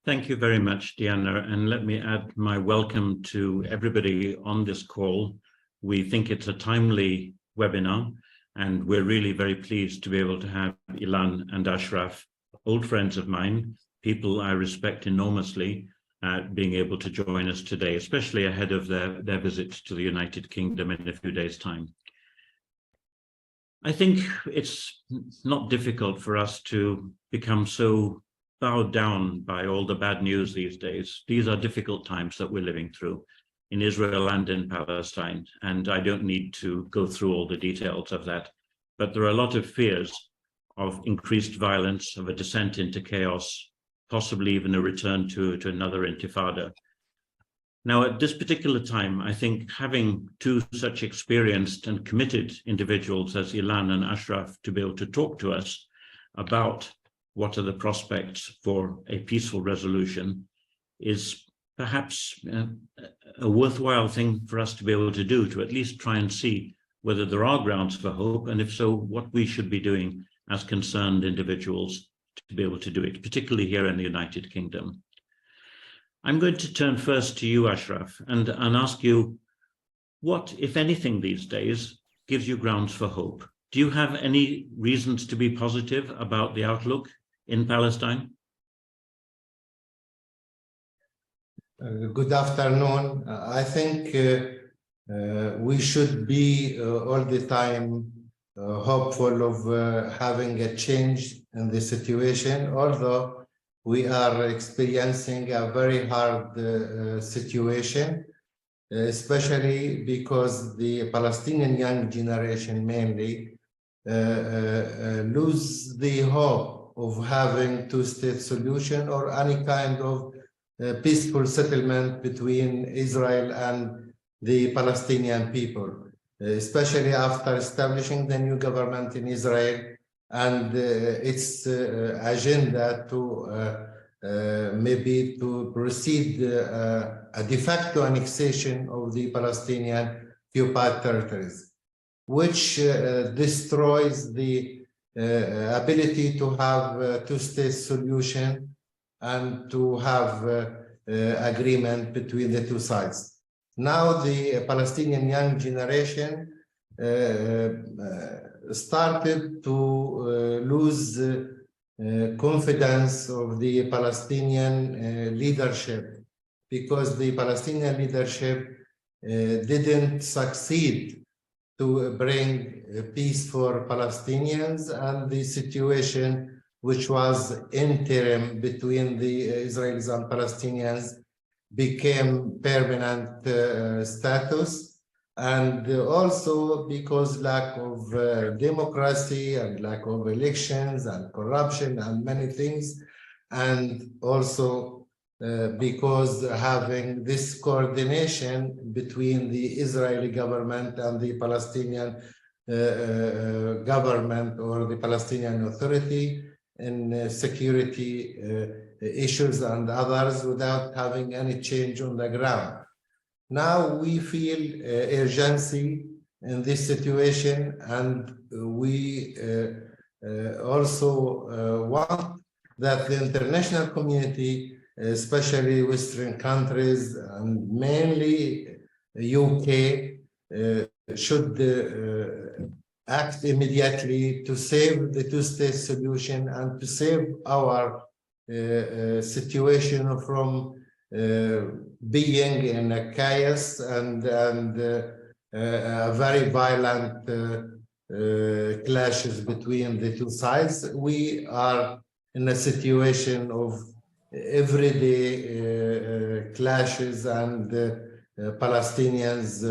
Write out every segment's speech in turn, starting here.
Thank you very much, Diana, and let me add my welcome to everybody on this call. We think it's a timely webinar, and we're really very pleased to be able to have Ilan and Ashraf, old friends of mine, people I respect enormously, being able to join us today, especially ahead of their visit to the United Kingdom in a few days' time. I think it's not difficult for us to become so bowed down by all the bad news these days. These are difficult times that we're living through in Israel and in Palestine, and I don't need to go through all the details of that, but there are a lot of fears of increased violence, of a descent into chaos, possibly even a return to another intifada. Now, at this particular time, I think having two such experienced and committed individuals as Ilan and Ashraf to be able to talk to us about what are the prospects for a peaceful resolution is perhaps a worthwhile thing for us to be able to do, to at least try and see whether there are grounds for hope, and if so, what we should be doing as concerned individuals to be able to do it, particularly here in the United Kingdom. I'm going to turn first to you, Ashraf, and ask you what, if anything these days, gives you grounds for hope? Do you have any reasons to be positive about the outlook in Palestine? Good afternoon. I think we should be all the time hopeful of having a change in the situation, although we are experiencing a very hard situation, especially because the Palestinian young generation mainly lose the hope of having two-state solution or any kind of peaceful settlement between Israel and the Palestinian people, especially after establishing the new government in Israel and its agenda to maybe to proceed a de facto annexation of the Palestinian occupied territories, which destroys the ability to have a two-state solution and to have agreement between the two sides. Now the Palestinian young generation started to lose confidence of the Palestinian leadership, because the Palestinian leadership didn't succeed to bring peace for Palestinians, and the situation which was interim between the Israelis and Palestinians became permanent status, and also because lack of democracy and lack of elections and corruption and many things, and also because having this coordination between the Israeli government and the Palestinian government or the Palestinian Authority in security issues and others without having any change on the ground. Now we feel urgency in this situation, and we also want that the international community, especially Western countries and mainly UK, should act immediately to save the two-state solution and to save our situation from being in a chaos and a very violent clashes between the two sides. We are in a situation of everyday clashes, and Palestinians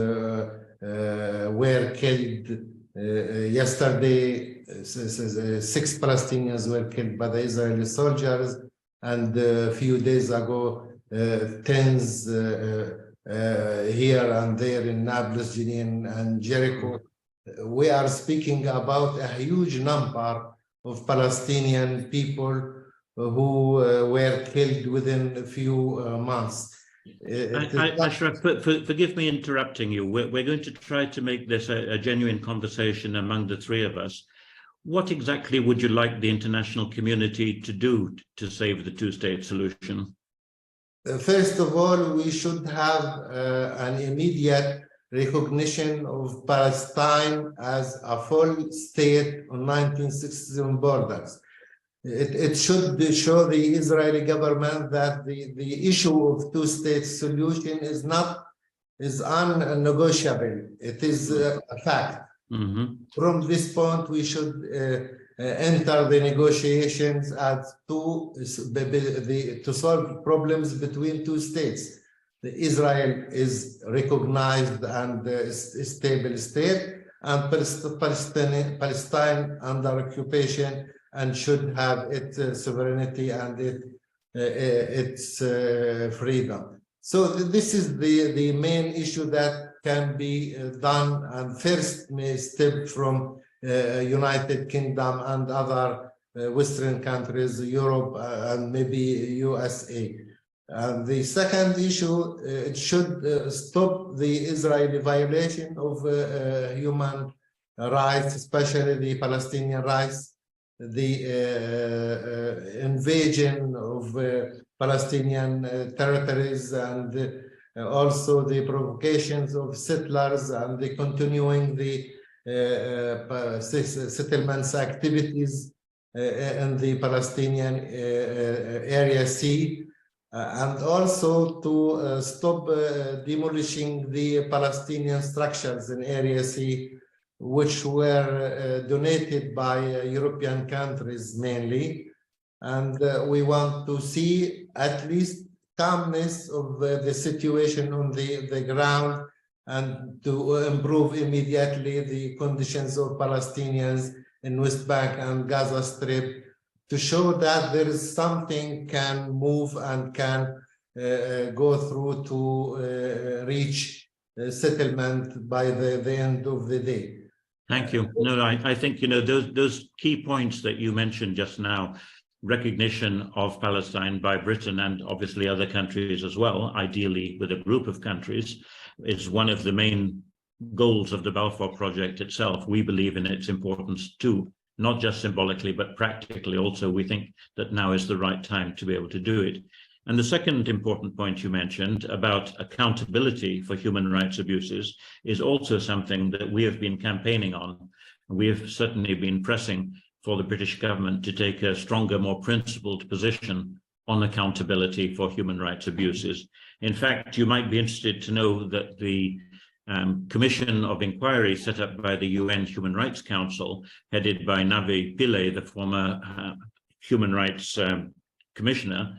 were killed. Yesterday, 6 Palestinians were killed by the Israeli soldiers, and a few days ago, tens here and there in Nablus, Jenin, and Jericho. We are speaking about a huge number of Palestinian people who were killed within a few months. Ashraf, forgive me interrupting you. We're going to try to make this a genuine conversation among the three of us. What exactly would you like the international community to do to save the two-state solution? First of all, we should have an immediate recognition of Palestine as a full state on 1967 borders. It should show the Israeli government that the issue of two-state solution is unnegotiable. It is a fact. From this point, we should enter the negotiations to solve problems between two states. Israel is recognized and a stable state, and Palestine under occupation and should have its sovereignty and its freedom. So this is the main issue that can be done, and first step from United Kingdom and other Western countries, Europe and maybe USA. And the second issue, it should stop the Israeli violation of human rights, especially the Palestinian rights, the invasion of Palestinian territories, and also the provocations of settlers, and the continuing the settlements activities in the Palestinian Area C, and also to stop demolishing the Palestinian structures in Area C, which were donated by European countries mainly. And we want to see at least calmness of the situation on the ground, and to improve immediately the conditions of Palestinians in West Bank and Gaza Strip, to show that there is something can move and can go through to reach settlement by the end of the day. Thank you. No, I think, you know, those key points that you mentioned just now, recognition of Palestine by Britain and obviously other countries as well, ideally with a group of countries, is one of the main goals of the Balfour Project itself. We believe in its importance too, not just symbolically, but practically also. We think that now is the right time to be able to do it. And the second important point you mentioned about accountability for human rights abuses is also something that we have been campaigning on. We have certainly been pressing for the British government to take a stronger, more principled position on accountability for human rights abuses. In fact, you might be interested to know that the Commission of Inquiry set up by the UN Human Rights Council, headed by Navi Pillay, the former Human Rights Commissioner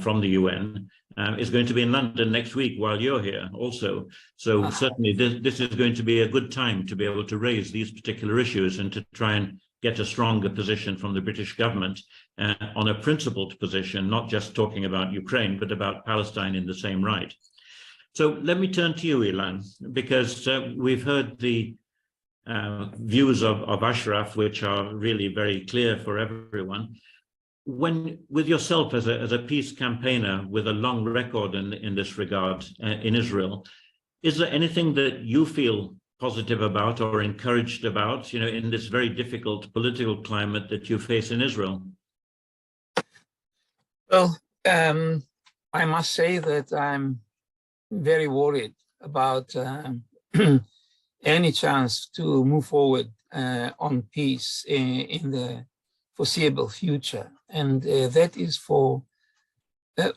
from the UN, is going to be in London next week while you're here also. So certainly this is going to be a good time to be able to raise these particular issues and to try and get a stronger position from the British government on a principled position, not just talking about Ukraine, but about Palestine in the same right. So let me turn to you, Ilan, because we've heard the views of Ashraf, which are really very clear for everyone. When, with yourself as a peace campaigner with a long record in this regard in Israel, is there anything that you feel positive about or encouraged about, you know, in this very difficult political climate that you face in Israel? Well, I must say that I'm very worried about any chance to move forward on peace in the foreseeable future. And that is for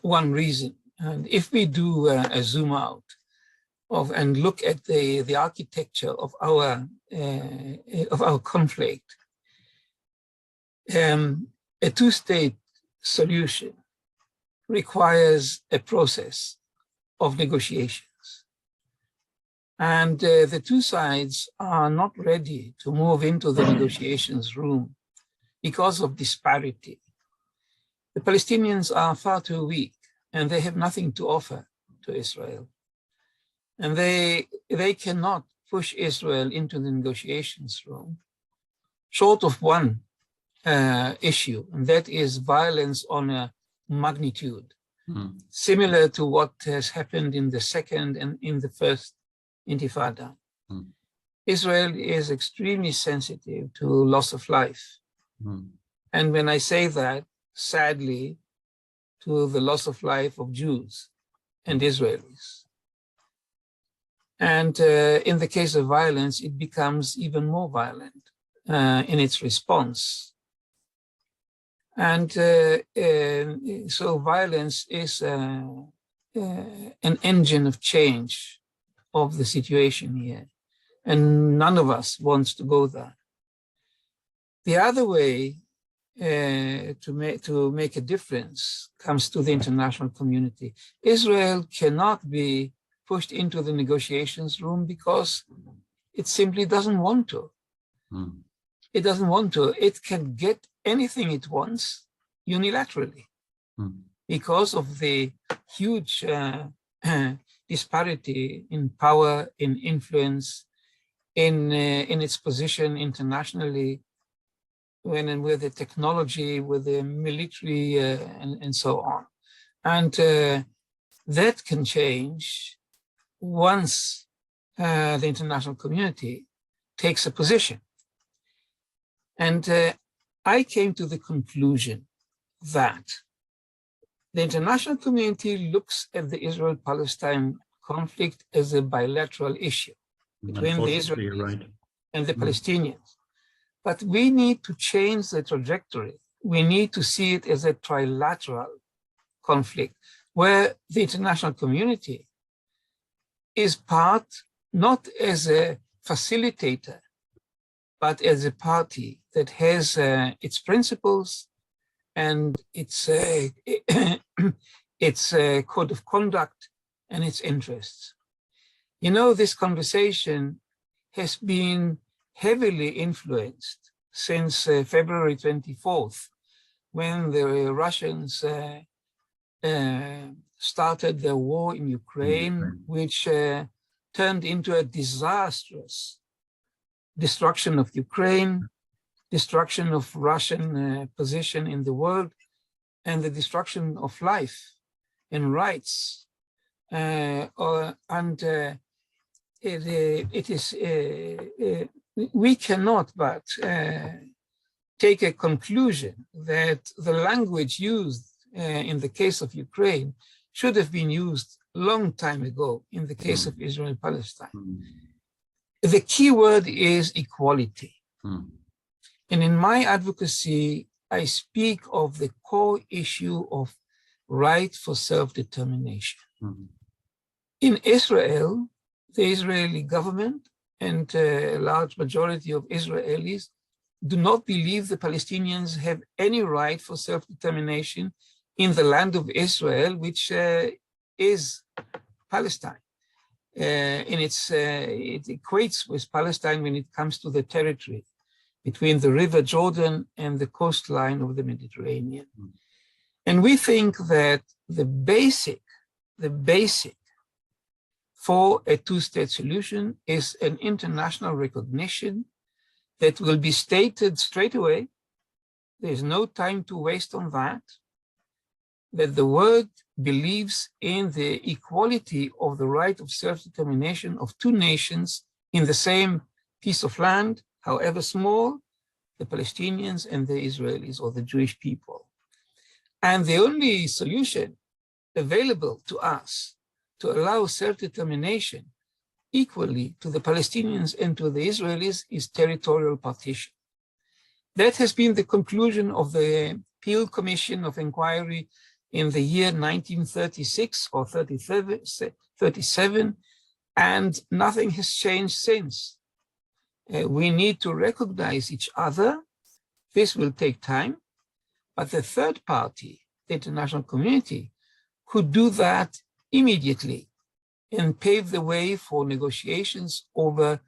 one reason. And if we do a zoom out and look at the architecture of our conflict, a two-state solution requires a process of negotiations. And the two sides are not ready to move into the negotiations room because of disparity. The Palestinians are far too weak, and they have nothing to offer to Israel. And they cannot push Israel into the negotiations room, short of one issue, and that is violence on a magnitude, similar to what has happened in the second and in the first Intifada. Israel is extremely sensitive to loss of life. And when I say that, sadly, to the loss of life of Jews and Israelis. And in the case of violence, it becomes even more violent in its response. And so violence is an engine of change of the situation here. And none of us wants to go there. The other way to make a difference comes to the international community. Israel cannot be pushed into the negotiations room because it simply doesn't want to. It doesn't want to. It can get anything it wants unilaterally because of the huge disparity in power, in influence, in its position internationally, with the technology, with the military, and so on. And that can change once the international community takes a position. And I came to the conclusion that the international community looks at the Israel-Palestine conflict as a bilateral issue between the Israelis and the Palestinians. But we need to change the trajectory. We need to see it as a trilateral conflict where the international community is part, not as a facilitator, but as a party that has its principles and its code of conduct and its interests. You know, this conversation has been heavily influenced since February 24th, when the Russians started the war in Ukraine, which turned into a disastrous destruction of Ukraine, destruction of Russian position in the world, and the destruction of life and rights. We cannot but take a conclusion that the language used in the case of Ukraine should have been used a long time ago in the case of Israel and Palestine. The key word is equality. And in my advocacy, I speak of the core issue of right for self-determination. In Israel, the Israeli government and a large majority of Israelis do not believe the Palestinians have any right for self-determination in the land of Israel, which is Palestine. It equates with Palestine when it comes to the territory between the River Jordan and the coastline of the Mediterranean. And we think that the basic for a two-state solution is an international recognition that will be stated straight away. There's no time to waste on that the world believes in the equality of the right of self-determination of two nations in the same piece of land, however small, the Palestinians and the Israelis or the Jewish people. And the only solution available to us to allow self-determination equally to the Palestinians and to the Israelis is territorial partition. That has been the conclusion of the Peel Commission of Inquiry in the year 1936 or 37, and nothing has changed since. We need to recognize each other. This will take time, but the third party, the international community, could do that immediately and pave the way for negotiations over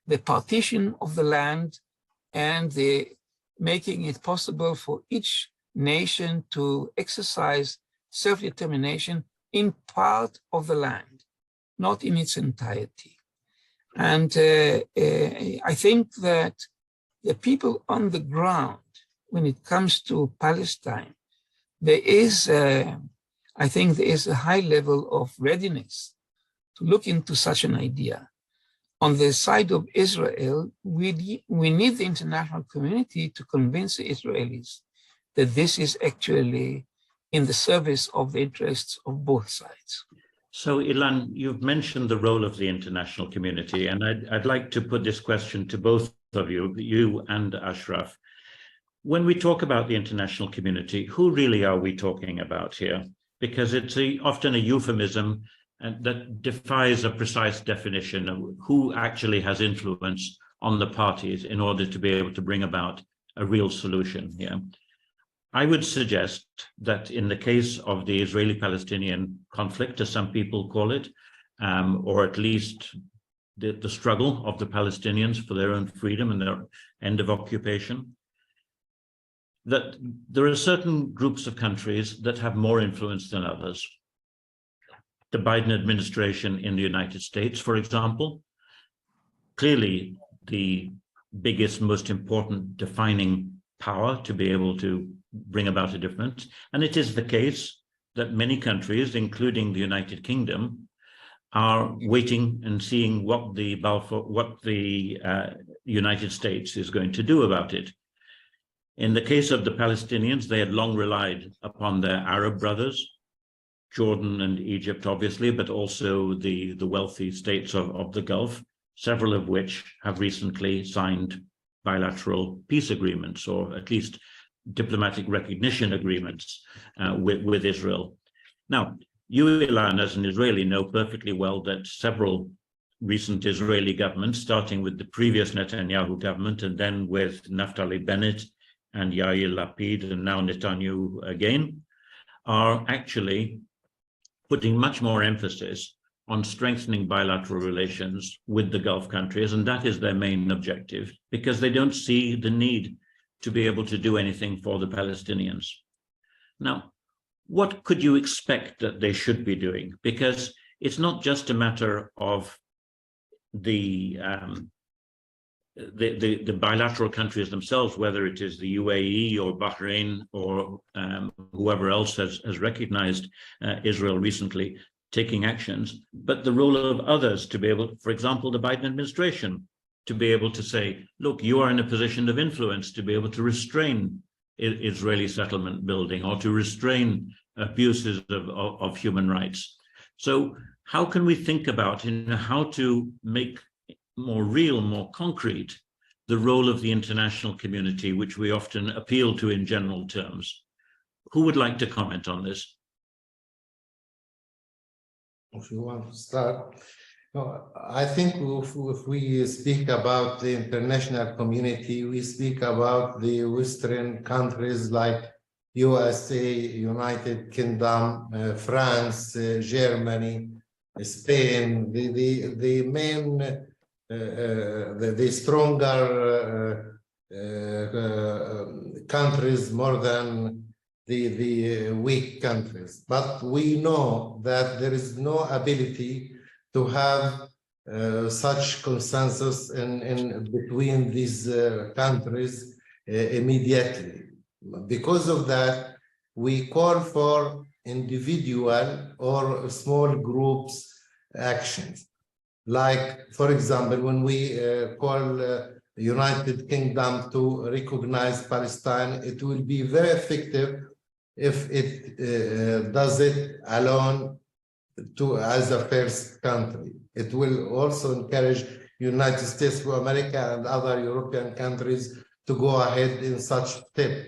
the partition of the land and the making it possible for each nation to exercise self-determination in part of the land, not in its entirety. And I think that the people on the ground, when it comes to Palestine, there is, I think there is a high level of readiness to look into such an idea. On the side of Israel, we need the international community to convince the Israelis that this is actually in the service of the interests of both sides. So, Ilan, you've mentioned the role of the international community, and I'd like to put this question to both of you and Ashraf. When we talk about the international community, who really are we talking about here? Because it's often a euphemism that defies a precise definition of who actually has influence on the parties in order to be able to bring about a real solution here. I would suggest that in the case of the Israeli-Palestinian conflict, as some people call it, or at least the struggle of the Palestinians for their own freedom and their end of occupation, that there are certain groups of countries that have more influence than others. The Biden administration in the United States, for example, clearly the biggest, most important defining power to be able to bring about a difference. And it is the case that many countries, including the United Kingdom, are waiting and seeing what the United States is going to do about it. In the case of the Palestinians, they had long relied upon their Arab brothers, Jordan and Egypt, obviously, but also the wealthy states of the Gulf, several of which have recently signed bilateral peace agreements, or at least diplomatic recognition agreements with Israel. Now, you, Ilan, as an Israeli, know perfectly well that several recent Israeli governments, starting with the previous Netanyahu government and then with Naftali Bennett and Yair Lapid and now Netanyahu again, are actually putting much more emphasis on strengthening bilateral relations with the Gulf countries, and that is their main objective, because they don't see the need to be able to do anything for the Palestinians. Now, what could you expect that they should be doing? Because it's not just a matter of the bilateral countries themselves, whether it is the UAE or Bahrain or whoever else has recognized Israel recently taking actions, but the role of others to be able, for example, the Biden administration, to be able to say, look, you are in a position of influence to be able to restrain Israeli settlement building or to restrain abuses of human rights. So how can we think about how to make more real, more concrete, the role of the international community, which we often appeal to in general terms? Who would like to comment on this? If you want to start. No, I think if we speak about the international community, we speak about the Western countries like USA, United Kingdom, France, Germany, Spain, the main, the stronger countries more than the weak countries. But we know that there is no ability to have such consensus in between these countries immediately. Because of that, we call for individual or small groups actions. Like, for example, when we call United Kingdom to recognize Palestine, it will be very effective if it does it alone as a first country. It will also encourage United States of America and other European countries to go ahead in such step.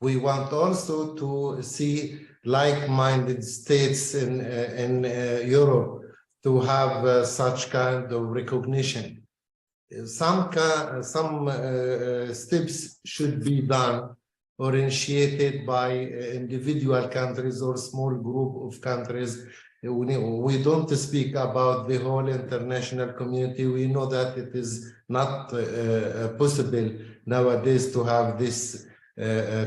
We want also to see like-minded states in Europe to have such kind of recognition. Some steps should be done or initiated by individual countries or small group of countries. We don't speak about the whole international community. We know that it is not possible nowadays to have this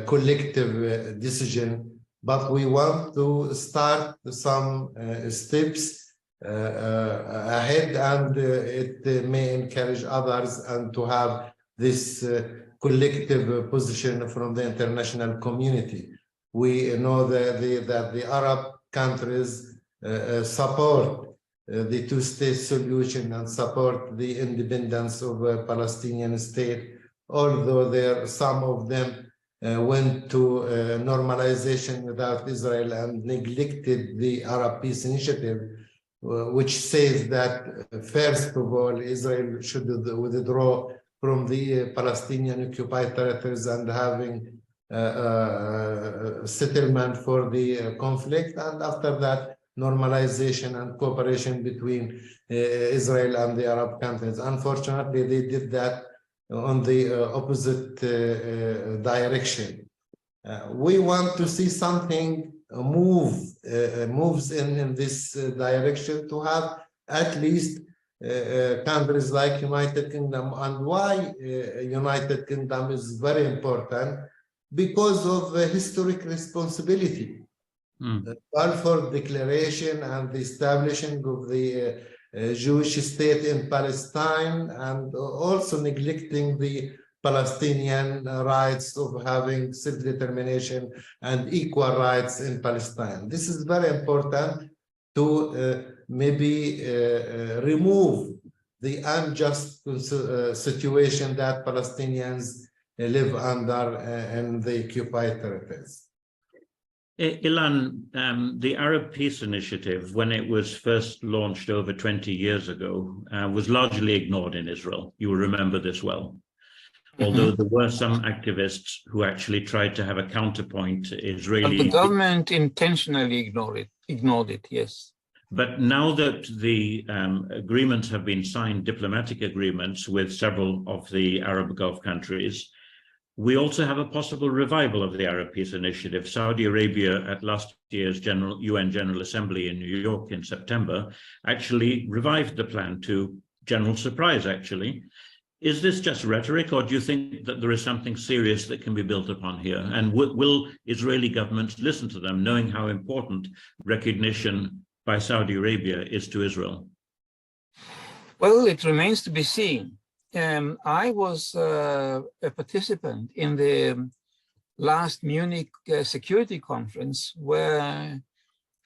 collective decision, but we want to start some steps ahead, and it may encourage others and to have this collective position from the international community. We know that the Arab countries support the two-state solution and support the independence of a Palestinian state, although some of them went to normalization without Israel and neglected the Arab Peace Initiative, which says that, first of all, Israel should withdraw from the Palestinian occupied territories and having settlement for the conflict, and after that, normalization and cooperation between Israel and the Arab countries. Unfortunately, they did that on the opposite direction. We want to see something moves in this direction, to have at least countries like United Kingdom. And why United Kingdom is very important? Because of historic responsibility. Balfour Declaration and the establishing of the Jewish state in Palestine, and also neglecting the Palestinian rights of having self-determination and equal rights in Palestine. This is very important to maybe remove the unjust situation that Palestinians live under in the occupied territories. Ilan, the Arab Peace Initiative, when it was first launched over 20 years ago, was largely ignored in Israel. You will remember this well. Although there were some activists who actually tried to have a counterpoint Israeli. But the government intentionally ignored it, yes. But now that the agreements have been signed, diplomatic agreements with several of the Arab Gulf countries, we also have a possible revival of the Arab Peace Initiative. Saudi Arabia, at last year's UN General Assembly in New York in September, actually revived the plan, to general surprise, actually. Is this just rhetoric, or do you think that there is something serious that can be built upon here? And will Israeli governments listen to them, knowing how important recognition by Saudi Arabia is to Israel? Well, it remains to be seen. I was a participant in the last Munich Security Conference, where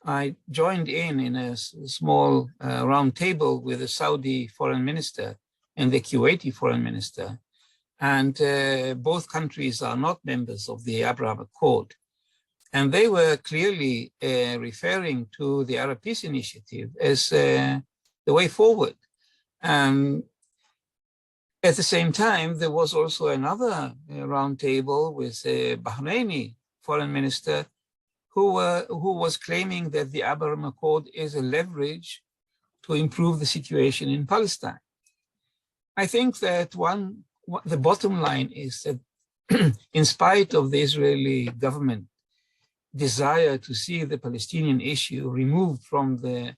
I joined in a small round table with the Saudi foreign minister and the Kuwaiti foreign minister. And both countries are not members of the Abraham Accord. And they were clearly referring to the Arab Peace Initiative as the way forward. At the same time, there was also another roundtable with a Bahraini foreign minister who was claiming that the Abraham Accord is a leverage to improve the situation in Palestine. I think that the bottom line is that in spite of the Israeli government desire to see the Palestinian issue removed from the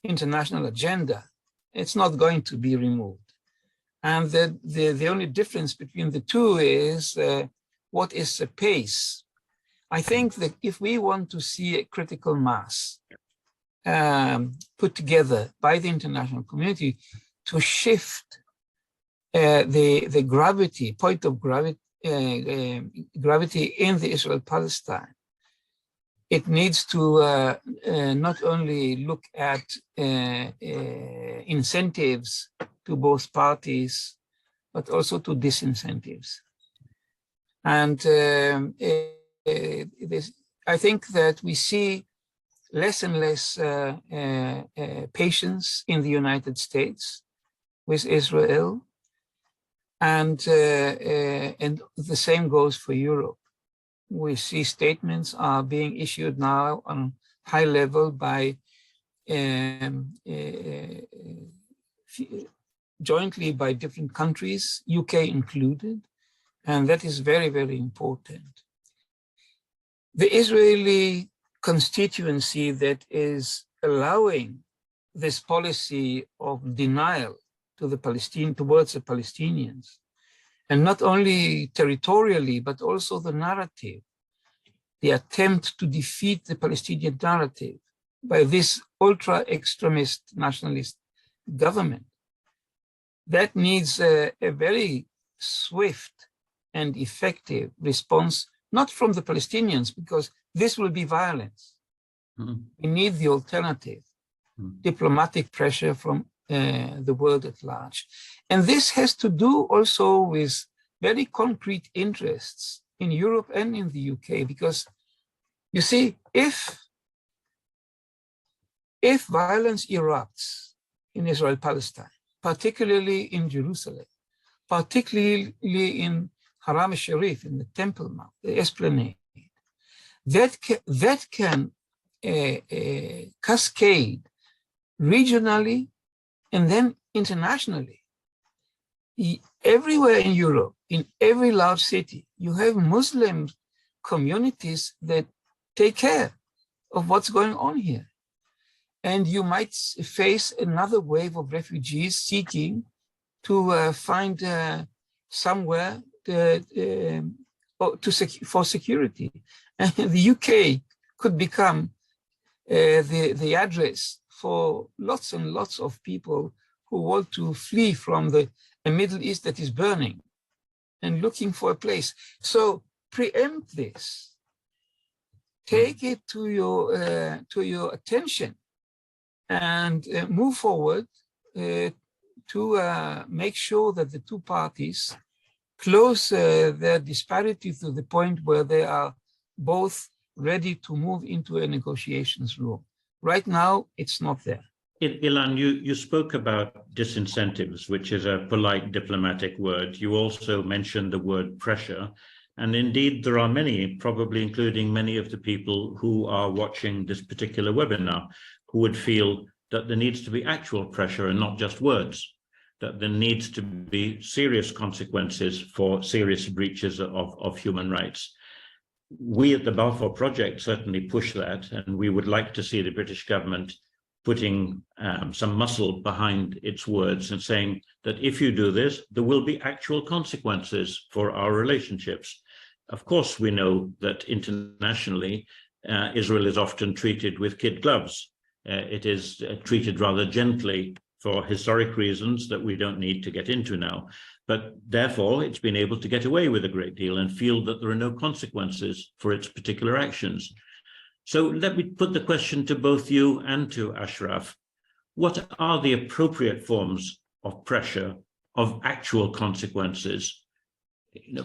international agenda, it's not going to be removed. And the only difference between the two is what is the pace. I think that if we want to see a critical mass put together by the international community to shift the gravity, point of gravity in the Israel-Palestine, it needs to not only look at incentives to both parties, but also to disincentives. And I think that we see less and less patience in the United States with Israel, and the same goes for Europe. We see statements are being issued now on high level by jointly by different countries, UK included, and that is very, very important. The Israeli constituency that is allowing this policy of denial to the towards the Palestinians, and not only territorially, but also the narrative, the attempt to defeat the Palestinian narrative by this ultra-extremist nationalist government, that needs a very swift and effective response, not from the Palestinians, because this will be violence. We need the alternative, diplomatic pressure from the world at large. And this has to do also with very concrete interests in Europe and in the UK, because you see, if violence erupts in Israel Palestine, particularly in Jerusalem, particularly in Haram al-Sharif, in the Temple Mount, the Esplanade, that can cascade regionally and then internationally. Everywhere in Europe, in every large city, you have Muslim communities that take care of what's going on here. And you might face another wave of refugees seeking to find somewhere for security. And the UK could become the address for lots and lots of people who want to flee from a Middle East that is burning and looking for a place. So preempt this. Take it to your attention and move forward to make sure that the two parties close their disparity to the point where they are both ready to move into a negotiations room. Right now, it's not there. Ilan, you spoke about disincentives, which is a polite diplomatic word. You also mentioned the word pressure. And indeed, there are many, probably including many of the people who are watching this particular webinar, who would feel that there needs to be actual pressure and not just words, that there needs to be serious consequences for serious breaches of human rights. We at the Balfour Project certainly push that, and we would like to see the British government putting some muscle behind its words and saying that if you do this, there will be actual consequences for our relationships. Of course, we know that internationally, Israel is often treated with kid gloves. It is treated rather gently for historic reasons that we don't need to get into now. But therefore, it's been able to get away with a great deal and feel that there are no consequences for its particular actions. So let me put the question to both you and to Ashraf. What are the appropriate forms of pressure, of actual consequences?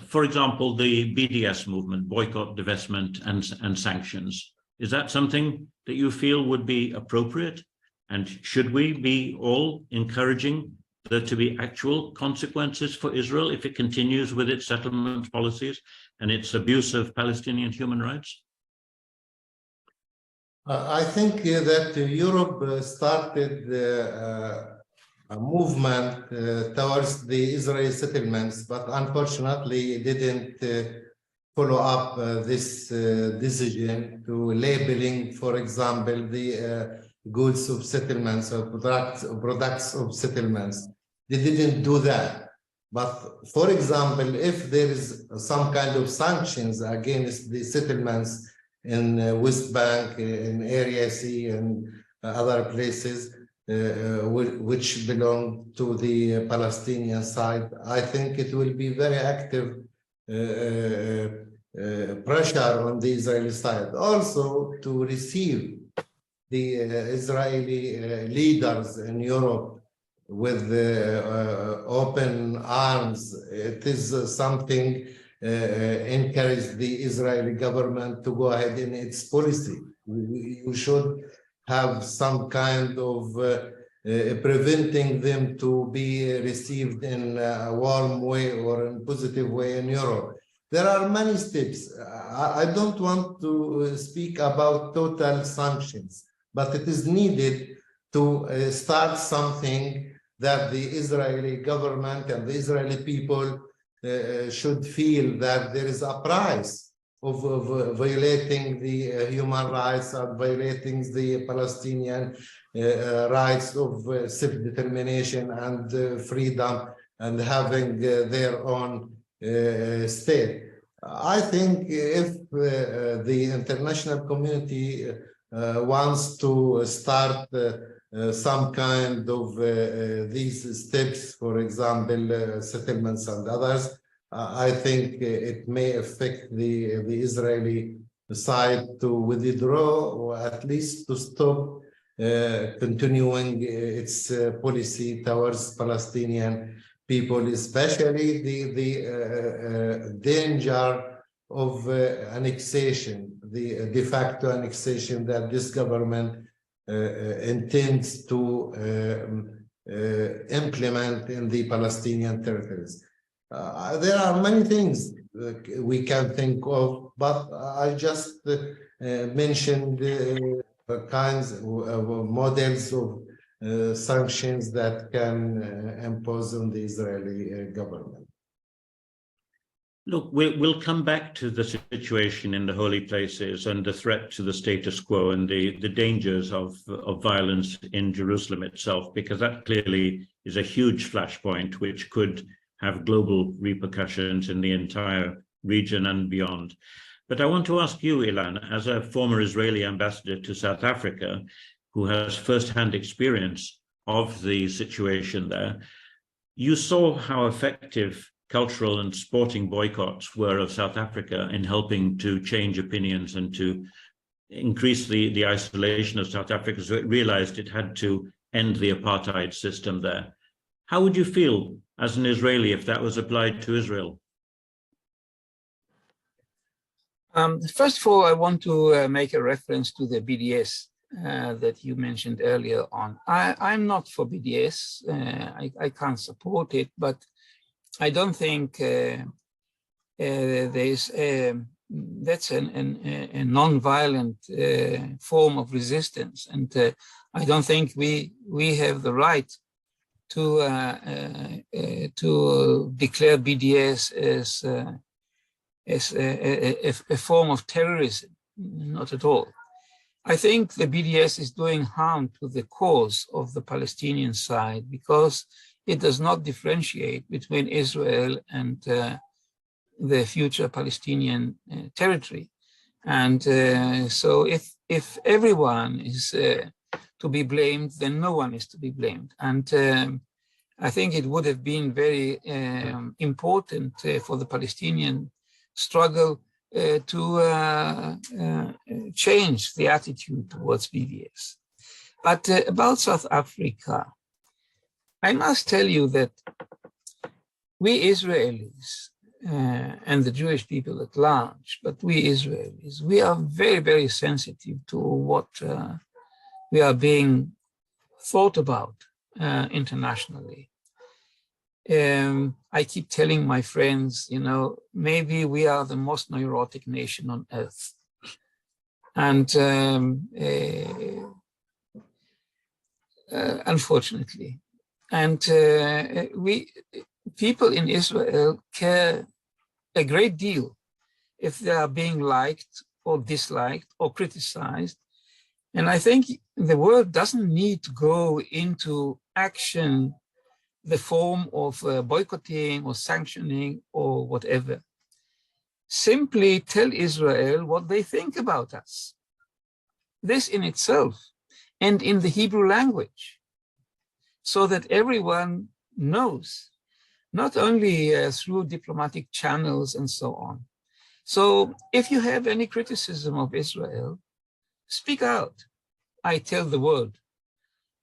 For example, the BDS movement, boycott, divestment, and sanctions. Is that something that you feel would be appropriate? And should we be all encouraging there to be actual consequences for Israel if it continues with its settlement policies and its abuse of Palestinian human rights? I think that Europe started a movement towards the Israeli settlements, but unfortunately it didn't follow up this decision to labeling, for example, the goods of settlements or products of settlements. They didn't do that. But for example, if there is some kind of sanctions against the settlements in West Bank, in Area C, and other places which belong to the Palestinian side, I think it will be very active pressure on the Israeli side. Also to receive the Israeli leaders in Europe with open arms. It is something encourage the Israeli government to go ahead in its policy. You should have some kind of preventing them to be received in a warm way or in a positive way in Europe. There are many steps. I don't want to speak about total sanctions, but it is needed to start something that the Israeli government and the Israeli people should feel that there is a price of violating the human rights and violating the Palestinian rights of self-determination and freedom and having their own state. I think if the international community wants to start some kind of these steps, for example, settlements and others, I think it may affect the Israeli side to withdraw or at least to stop continuing its policy towards Palestinian people, especially the danger of annexation, the de facto annexation that this government intends to implement in the Palestinian territories. There are many things we can think of, but I just mentioned kinds of models of sanctions that can impose on the Israeli government. Look, we'll come back to the situation in the holy places and the threat to the status quo and the dangers of violence in Jerusalem itself, because that clearly is a huge flashpoint which could have global repercussions in the entire region and beyond. But I want to ask you, Ilan, as a former Israeli ambassador to South Africa, who has firsthand experience of the situation there, you saw how effective cultural and sporting boycotts were of South Africa in helping to change opinions and to increase the isolation of South Africa, so it realized it had to end the apartheid system there. How would you feel as an Israeli if that was applied to Israel? First of all, I want to make a reference to the BDS that you mentioned earlier on. I'm not for BDS. I can't support it, but I don't think that's a non-violent form of resistance, and I don't think we have the right to declare BDS as a form of terrorism. Not at all. I think the BDS is doing harm to the cause of the Palestinian side because it does not differentiate between Israel and the future Palestinian territory. And so if everyone is to be blamed, then no one is to be blamed. And I think it would have been very important for the Palestinian struggle to change the attitude towards BDS. But about South Africa, I must tell you that we Israelis and the Jewish people at large, but we Israelis, we are very, very sensitive to what we are being thought about internationally. I keep telling my friends, you know, maybe we are the most neurotic nation on earth. And unfortunately, and people in Israel care a great deal if they are being liked or disliked or criticized. And I think the world doesn't need to go into action, the form of boycotting or sanctioning or whatever. Simply tell Israel what they think about us. This in itself, and in the Hebrew language, so that everyone knows, not only through diplomatic channels and so on. So if you have any criticism of Israel, speak out. I tell the world,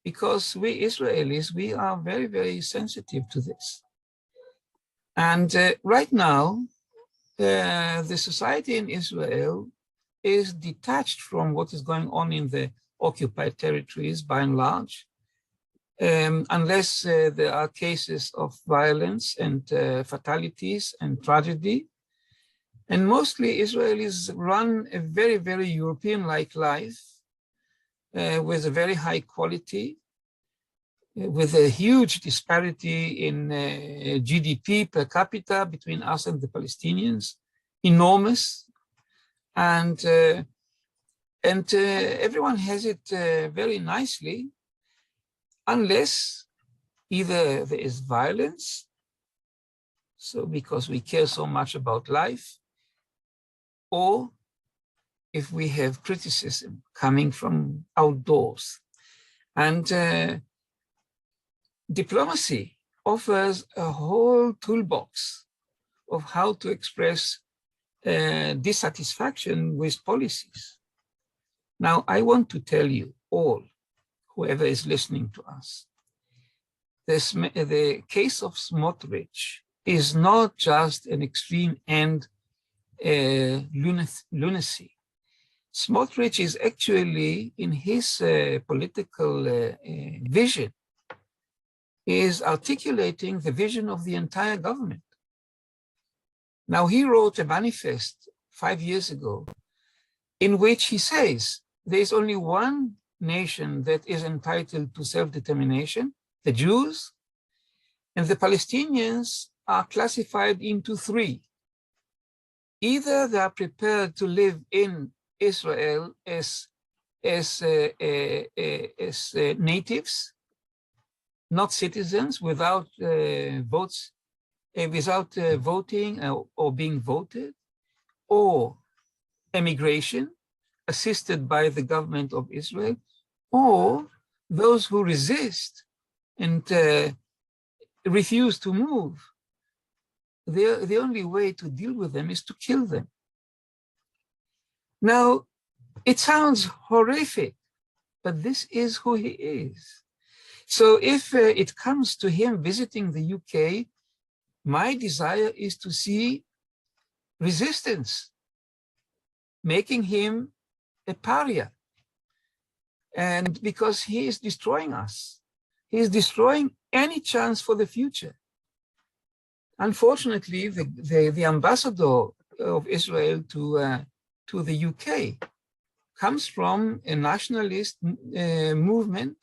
because we Israelis, we are very, very sensitive to this. And right now, the society in Israel is detached from what is going on in the occupied territories by and large, unless there are cases of violence and fatalities and tragedy. And mostly Israelis run a very, very European-like life with a very high quality, with a huge disparity in GDP per capita between us and the Palestinians, enormous. And everyone has it very nicely, unless either there is violence, so because we care so much about life, or if we have criticism coming from outdoors. And diplomacy offers a whole toolbox of how to express dissatisfaction with policies. Now, I want to tell you all, whoever is listening to us, the case of Smotrich is not just an extreme end lunacy. Smotrich is actually, in his political vision, is articulating the vision of the entire government. Now, he wrote a manifest 5 years ago in which he says there is only one nation that is entitled to self-determination, the Jews, and the Palestinians are classified into three. Either they are prepared to live in Israel as natives, not citizens, without votes, without voting or being voted, or emigration assisted by the government of Israel, or those who resist and refuse to move. The only way to deal with them is to kill them. Now, it sounds horrific, but this is who he is. So if it comes to him visiting the UK, my desire is to see resistance, making him a pariah. And because he is destroying us, he is destroying any chance for the future. Unfortunately, the ambassador of Israel to the UK comes from a nationalist movement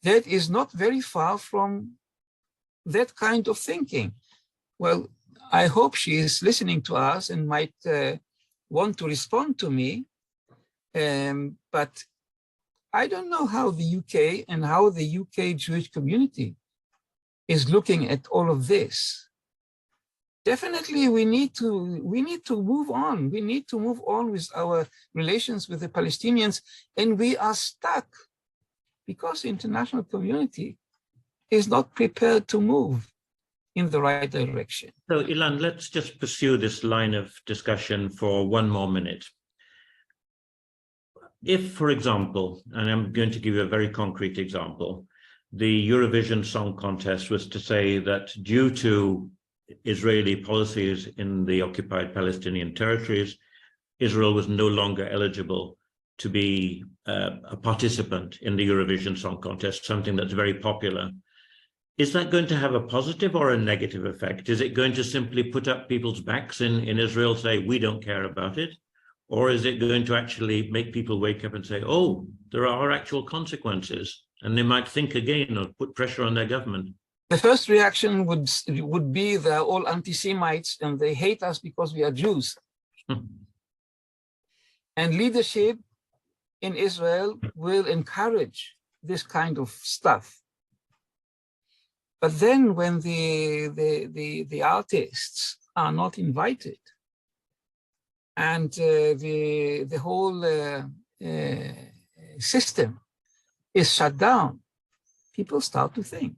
that is not very far from that kind of thinking. Well, I hope she is listening to us and might want to respond to me, but I don't know how the UK and how the UK Jewish community is looking at all of this. Definitely, we need to move on. We need to move on with our relations with the Palestinians, and we are stuck because the international community is not prepared to move in the right direction. So, Ilan, let's just pursue this line of discussion for one more minute. If, for example, and I'm going to give you a very concrete example, the Eurovision Song Contest was to say that due to Israeli policies in the occupied Palestinian territories, Israel was no longer eligible to be a participant in the Eurovision Song Contest, something that's very popular. Is that going to have a positive or a negative effect? Is it going to simply put up people's backs in Israel, say, we don't care about it? Or is it going to actually make people wake up and say, oh, there are actual consequences, and they might think again or put pressure on their government? The first reaction would be they're all anti-Semites and they hate us because we are Jews. And leadership in Israel will encourage this kind of stuff. But then when the artists are not invited and the whole system is shut down, people start to think.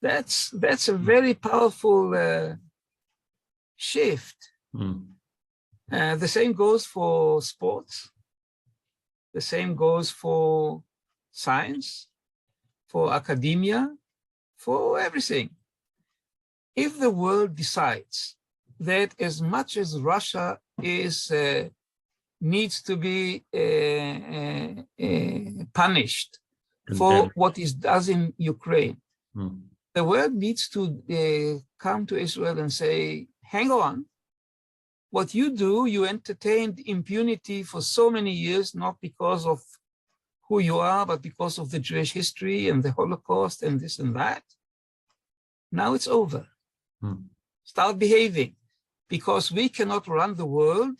That's a very powerful shift. The same goes for sports. The same goes for science, for academia, for everything. If the world decides that as much as Russia is needs to be punished for what it does in Ukraine, the world needs to come to Israel and say, hang on, what you do, you entertained impunity for so many years, not because of who you are, but because of the Jewish history and the Holocaust and this and that. Now it's over. Start behaving, because we cannot run the world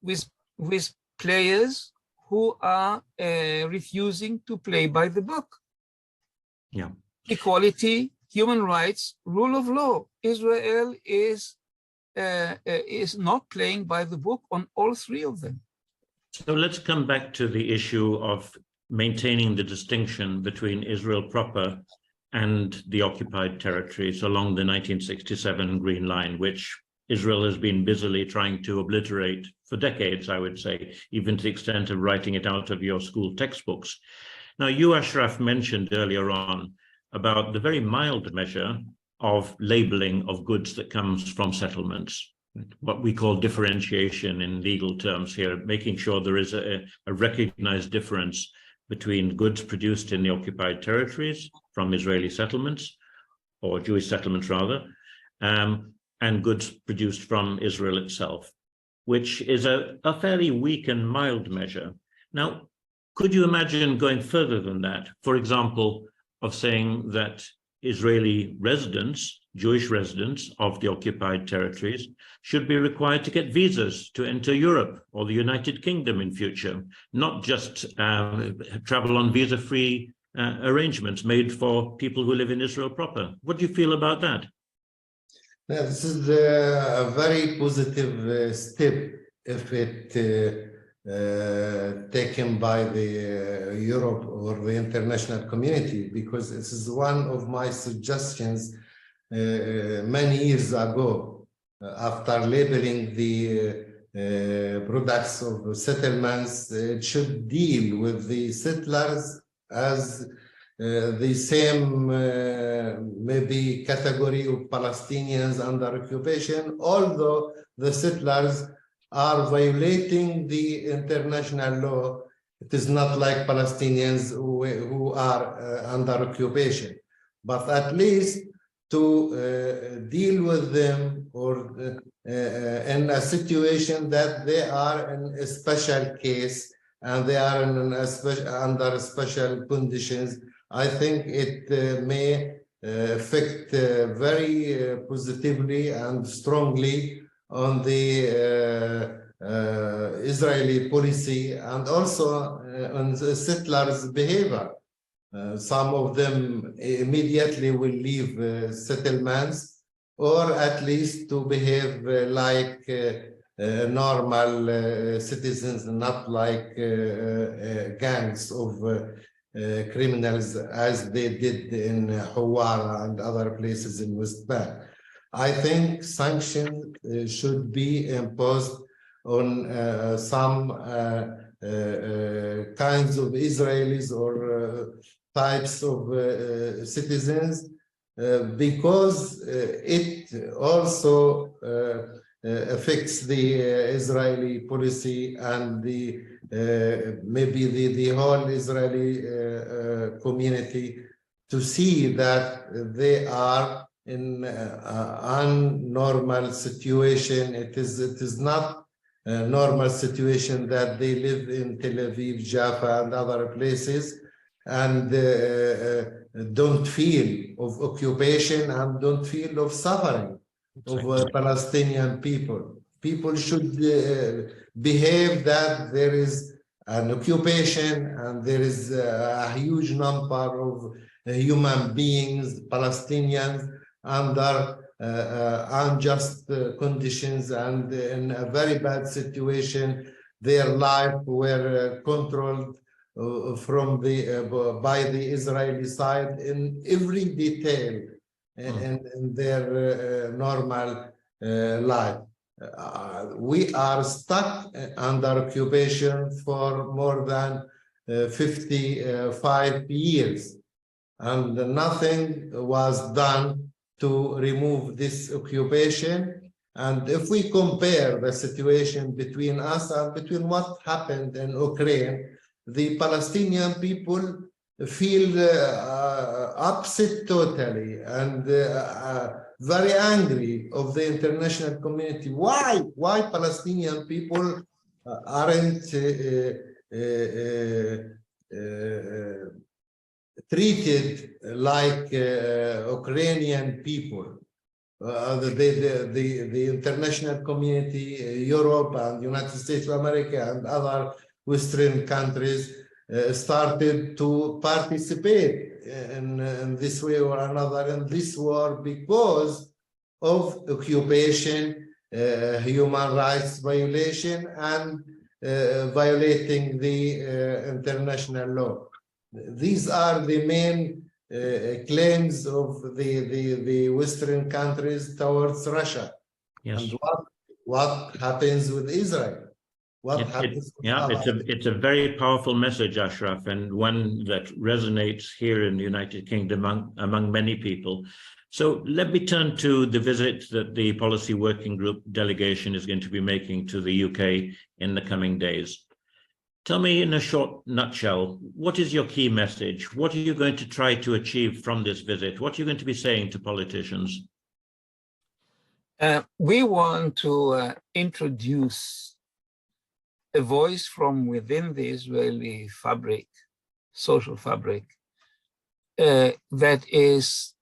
with players who are refusing to play by the book. Yeah. Equality, human rights, rule of law. Israel is not playing by the book on all three of them. So let's come back to the issue of maintaining the distinction between Israel proper and the occupied territories along the 1967 Green Line, which Israel has been busily trying to obliterate for decades, I would say, even to the extent of writing it out of your school textbooks. Now, you, Ashraf, mentioned earlier on about the very mild measure of labeling of goods that comes from settlements. what we call differentiation in legal terms here, making sure there is a recognized difference between goods produced in the occupied territories from Israeli settlements, or Jewish settlements rather, and goods produced from Israel itself, which is a fairly weak and mild measure. Now, could you imagine going further than that? For example, of saying that Israeli residents, Jewish residents of the occupied territories, should be required to get visas to enter Europe or the United Kingdom in future, not just travel on visa-free arrangements made for people who live in Israel proper. What do you feel about that? Yeah, this is a very positive step if it taken by the Europe or the international community, because this is one of my suggestions many years ago, after labeling the products of settlements. It should deal with the settlers as the same maybe category of Palestinians under occupation, although the settlers are violating the international law. It is not like Palestinians who are under occupation, but at least to deal with them or in a situation that they are in a special case and they are in under special conditions. I think it may affect very positively and strongly on the Israeli policy and also on the settlers' behavior. Some of them immediately will leave settlements, or at least to behave like normal citizens, not like gangs of criminals as they did in Hawara and other places in West Bank. I think sanctions should be imposed on some kinds of Israelis or types of citizens, because it also affects the Israeli policy and the maybe the whole Israeli community, to see that they are in an unnormal situation. It is not a normal situation that they live in Tel Aviv, Jaffa, and other places, and don't feel of occupation and don't feel of suffering of Palestinian people. People should behave that there is an occupation and there is a huge number of human beings, Palestinians, under unjust conditions and in a very bad situation. Their life were controlled from by the Israeli side in every detail in their normal life. We are stuck under occupation for more than 55 years, and nothing was done to remove this occupation. And if we compare the situation between us and between what happened in Ukraine, the Palestinian people feel upset totally and very angry of the international community. Why Palestinian people aren't treated like Ukrainian people? The international community, Europe and United States of America and other Western countries started to participate in this way or another in this war because of occupation, human rights violation, and violating the international law. These are the main claims of the Western countries towards Russia. Yes. And what happens with Israel? what happens to Yeah, Palestine. it's a very powerful message, Ashraf, and one that resonates here in the United Kingdom among many people. So let me turn to the visit that the Policy Working Group delegation is going to be making to the UK in the coming days. Tell me in a short nutshell, what is your key message? What are you going to try to achieve from this visit? What are you going to be saying to politicians? We want to introduce a voice from within the Israeli fabric, social fabric, that is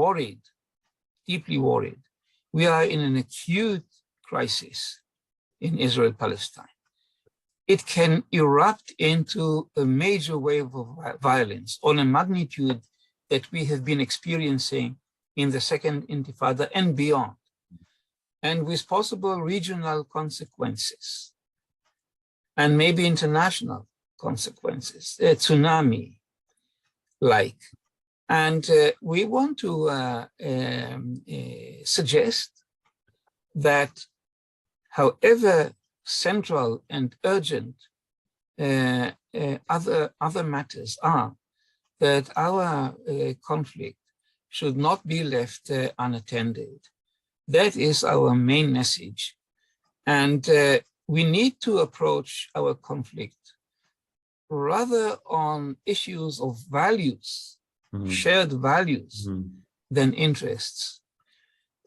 worried, deeply worried. We are in an acute crisis in Israel-Palestine. It can erupt into a major wave of violence on a magnitude that we have been experiencing in the Second Intifada and beyond, and with possible regional consequences and maybe international consequences, tsunami-like. And we want to suggest that however central and urgent other matters are, that our conflict should not be left unattended. That is our main message. And we need to approach our conflict rather on issues of values, shared values, than interests.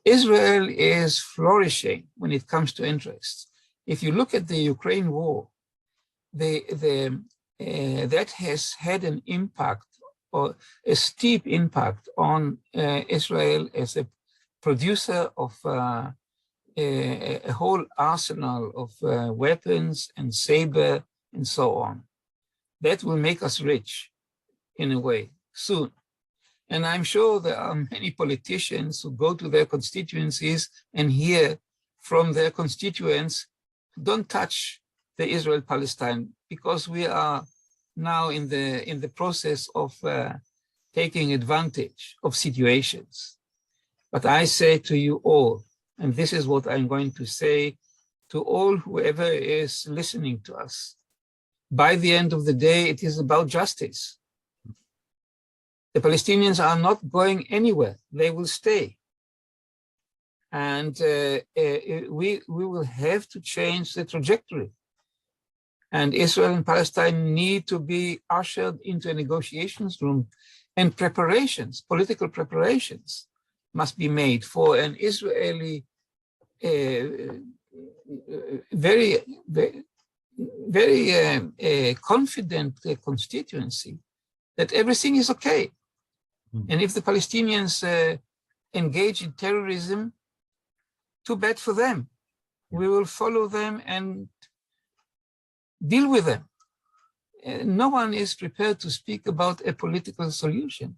Israel is flourishing when it comes to interests. If you look at the Ukraine war, that has had an impact, or a steep impact, on Israel as a producer of a whole arsenal of weapons and saber and so on. That will make us rich in a way soon. And I'm sure there are many politicians who go to their constituencies and hear from their constituents, don't touch the Israel-Palestine, because we are now in the process of taking advantage of situations. But I say to you all, and this is what I'm going to say to all whoever is listening to us, by the end of the day, it is about justice. The Palestinians are not going anywhere. They will stay. And we will have to change the trajectory. And Israel and Palestine need to be ushered into a negotiations room, and preparations, political preparations, must be made for an Israeli very confident constituency that everything is okay. And if the Palestinians engage in terrorism, too bad for them. We will follow them and deal with them. No one is prepared to speak about a political solution.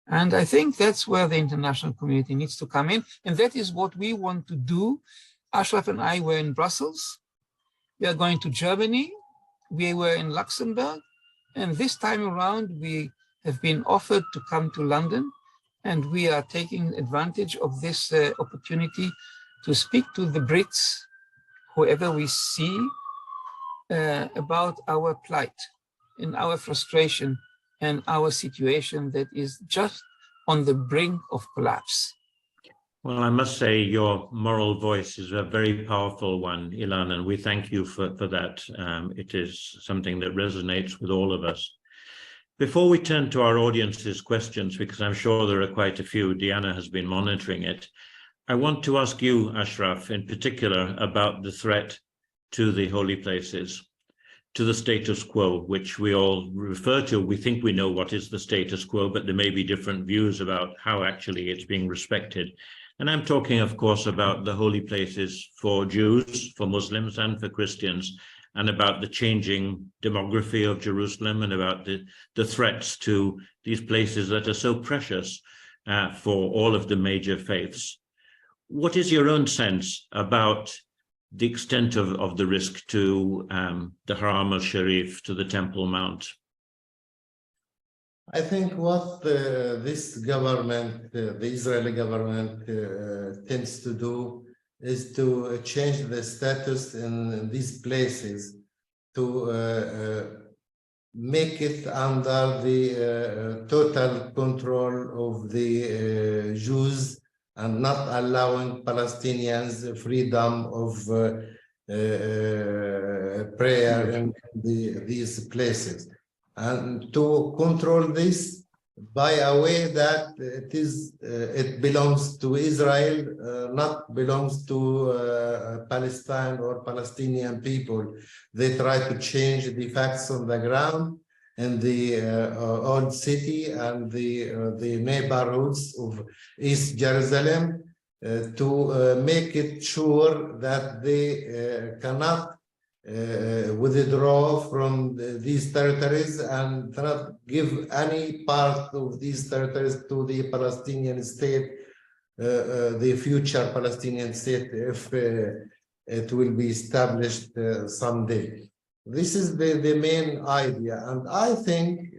And I think that's where the international community needs to come in. And that is what we want to do. Ashraf and I were in Brussels. We are going to Germany. We were in Luxembourg. And this time around, we have been offered to come to London. And we are taking advantage of this opportunity to speak to the Brits, whoever we see, about our plight and our frustration and our situation that is just on the brink of collapse. Well, I must say your moral voice is a very powerful one, Ilan, and we thank you for that. It is something that resonates with all of us. Before we turn to our audience's questions, because I'm sure there are quite a few, Diana has been monitoring it, I want to ask you, Ashraf, in particular, about the threat to the holy places, to the status quo, which we all refer to. We think we know what is the status quo, but there may be different views about how actually it's being respected. And I'm talking, of course, about the holy places for Jews, for Muslims, and for Christians, and about the changing demography of Jerusalem, and about the threats to these places that are so precious for all of the major faiths. What is your own sense about the extent of the risk to the Haram al-Sharif, to the Temple Mount? I think what this government, the Israeli government, tends to do is to change the status in these places to make it under the total control of the Jews and not allowing Palestinians freedom of prayer in these places, and to control this by a way that it belongs to Israel, not belongs to Palestine or Palestinian people. They try to change the facts on the ground in the old city and the neighborhoods of East Jerusalem to make it sure that they cannot withdraw from these territories and not give any part of these territories to the Palestinian state, the future Palestinian state, if it will be established someday. This is the main idea, and I think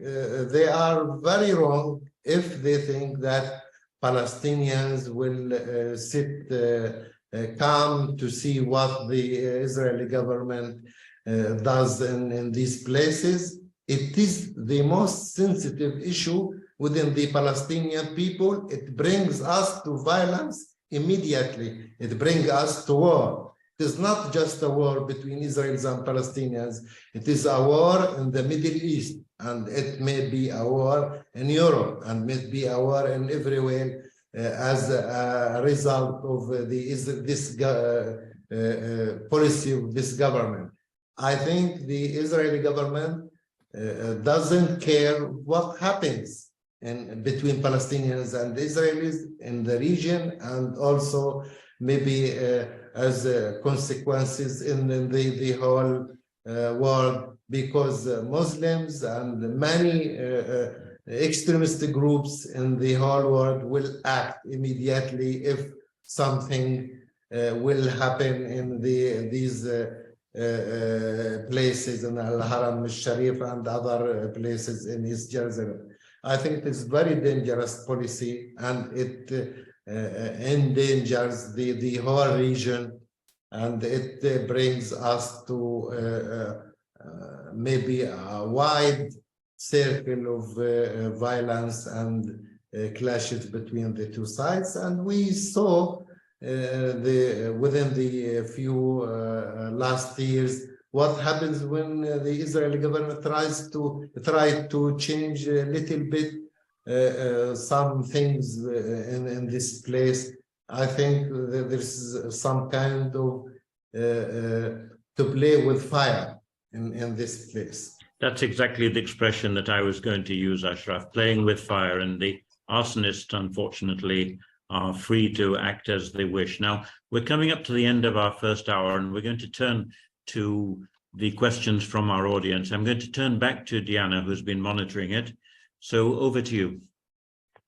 they are very wrong if they think that Palestinians will sit calm to see what the Israeli government does in these places. It is the most sensitive issue within the Palestinian people. It brings us to violence immediately. It brings us to war. It is not just a war between Israelis and Palestinians. It is a war in the Middle East, and it may be a war in Europe, and may be a war in everywhere as a result of this policy of this government. I think the Israeli government doesn't care what happens between Palestinians and Israelis in the region, and also maybe as consequences in the whole world, because Muslims and many extremist groups in the whole world will act immediately if something will happen in these places in Al-Haram al-Sharif and other places in East Jerusalem. I think it is very dangerous policy, and it endangers the whole region, and it brings us to maybe a wide circle of violence and clashes between the two sides. And we saw within the few last years what happens when the Israeli government tries to change a little bit some things in this place. I think that there's some kind of to play with fire in this place. That's exactly the expression that I was going to use, Ashraf, playing with fire, and the arsonists, unfortunately, are free to act as they wish. Now, we're coming up to the end of our first hour, and we're going to turn to the questions from our audience. I'm going to turn back to Diana, who's been monitoring it. So over to you.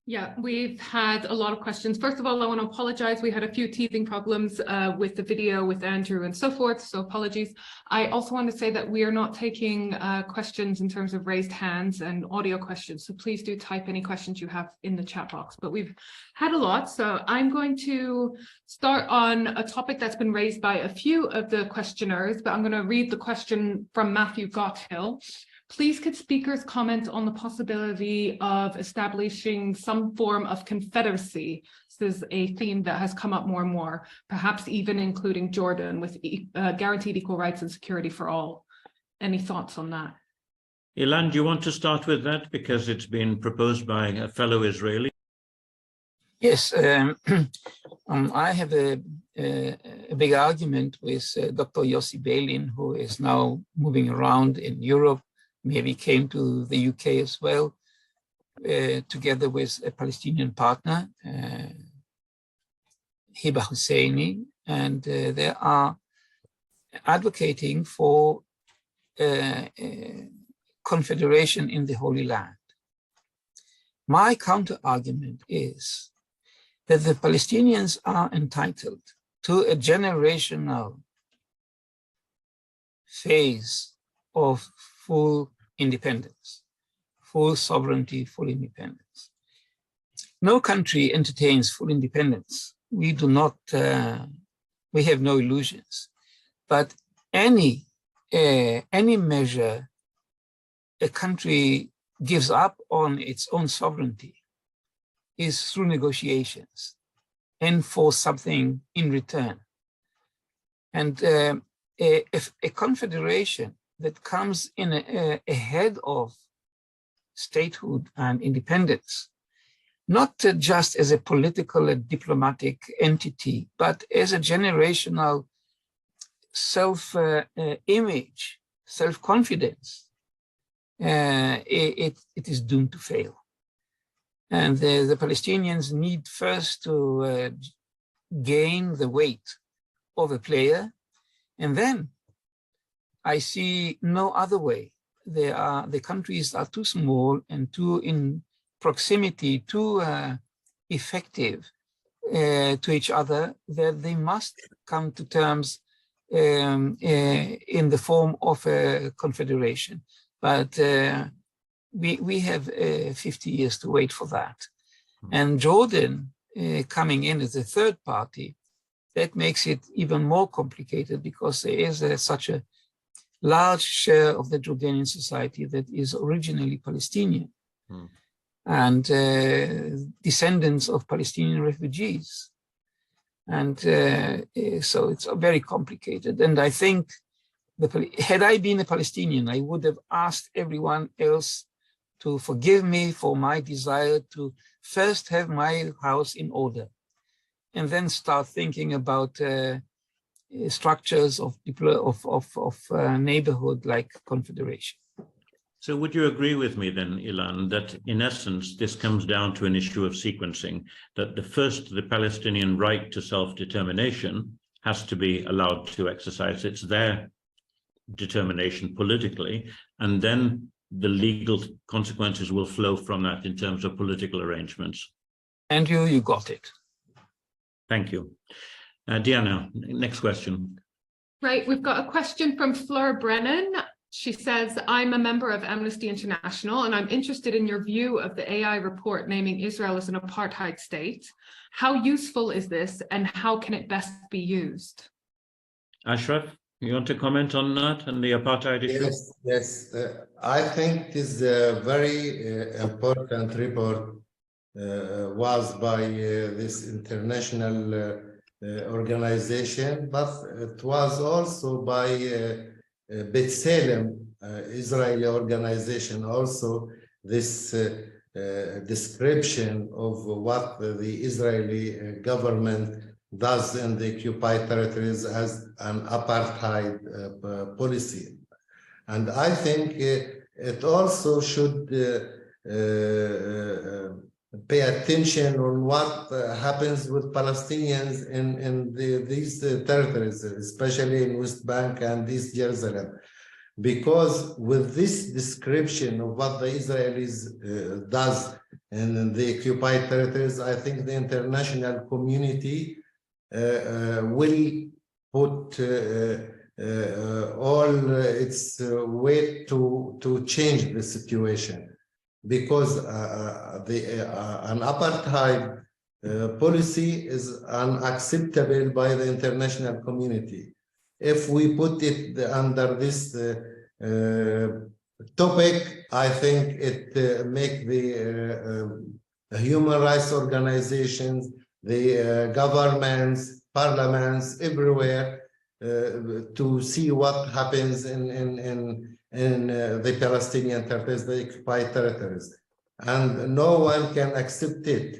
Yeah, we've had a lot of questions. First of all, I want to apologize. We had a few teething problems with the video with Andrew and so forth, so apologies. I also want to say that we are not taking questions in terms of raised hands and audio questions, so please do type any questions you have in the chat box. But we've had a lot, so I'm going to start on a topic that's been raised by a few of the questioners, but I'm going to read the question from Matthew Gotthill. Please, could speakers comment on the possibility of establishing some form of confederacy? This is a theme that has come up more and more, perhaps even including Jordan, with guaranteed equal rights and security for all. Any thoughts on that? Ilan, do you want to start with that, because it's been proposed by a fellow Israeli? Yes, I have a big argument with Dr. Yossi Beilin, who is now moving around in Europe, maybe came to the UK as well, together with a Palestinian partner, Hiba Husseini, and they are advocating for confederation in the Holy Land. My counter argument is that the Palestinians are entitled to a generational phase of full independence, full sovereignty, full independence. No country entertains full independence. We do not We have no illusions. But any measure a country gives up on its own sovereignty is through negotiations and for something in return. And if a confederation that comes in ahead of statehood and independence, not just as a political and diplomatic entity, but as a generational self-image, self-confidence, it is doomed to fail. And the Palestinians need first to gain the weight of a player, and then I see no other way. The countries are too small and too in proximity, too effective to each other, that they must come to terms in the form of a confederation. But we have 50 years to wait for that. And Jordan coming in as a third party, that makes it even more complicated, because there is such a large share of the Jordanian society that is originally Palestinian and descendants of Palestinian refugees. And so it's very complicated. And I think had I been a Palestinian, I would have asked everyone else to forgive me for my desire to first have my house in order, and then start thinking about structures of neighborhood like confederation. So would you agree with me then, Ilan, that in essence, this comes down to an issue of sequencing, that the Palestinian right to self-determination has to be allowed to exercise their determination politically, and then the legal consequences will flow from that in terms of political arrangements? And you got it. Thank you. Diana, next question. Right, we've got a question from Fleur Brennan. She says, I'm a member of Amnesty International, and I'm interested in your view of the AI report naming Israel as an apartheid state. How useful is this, and how can it best be used? Ashraf, you want to comment on that and the apartheid issue? Yes. I think it is a very important report was by this international organization, but it was also by B'Tselem, Israeli organization, also this description of what the Israeli government does in the occupied territories as an apartheid policy. And I think it also should pay attention on what happens with Palestinians in these territories, especially in West Bank and East Jerusalem. Because with this description of what the Israelis does in the occupied territories, I think the international community will put all its weight to change the situation. Because an apartheid policy is unacceptable by the international community. If we put it under this topic, I think it make the human rights organizations, the governments, parliaments everywhere to see what happens in the Palestinian territories, the occupied territories, and no one can accept it.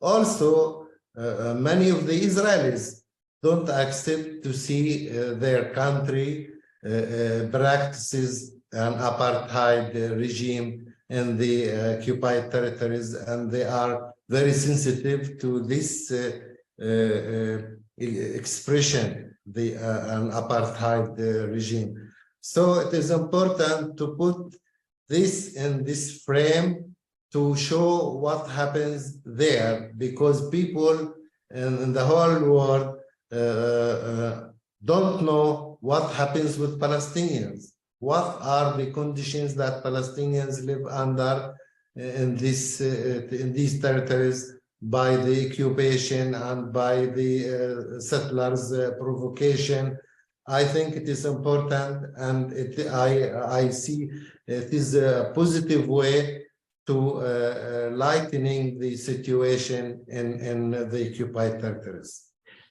Also, many of the Israelis don't accept to see their country practices an apartheid regime in the occupied territories, and they are very sensitive to this expression, an apartheid regime. So it is important to put this in this frame to show what happens there, because people in the whole world don't know what happens with Palestinians. What are the conditions that Palestinians live under in these territories? by the occupation and by the settlers' provocation. I think it is important, and I see it is a positive way to lightening the situation in the occupied territories.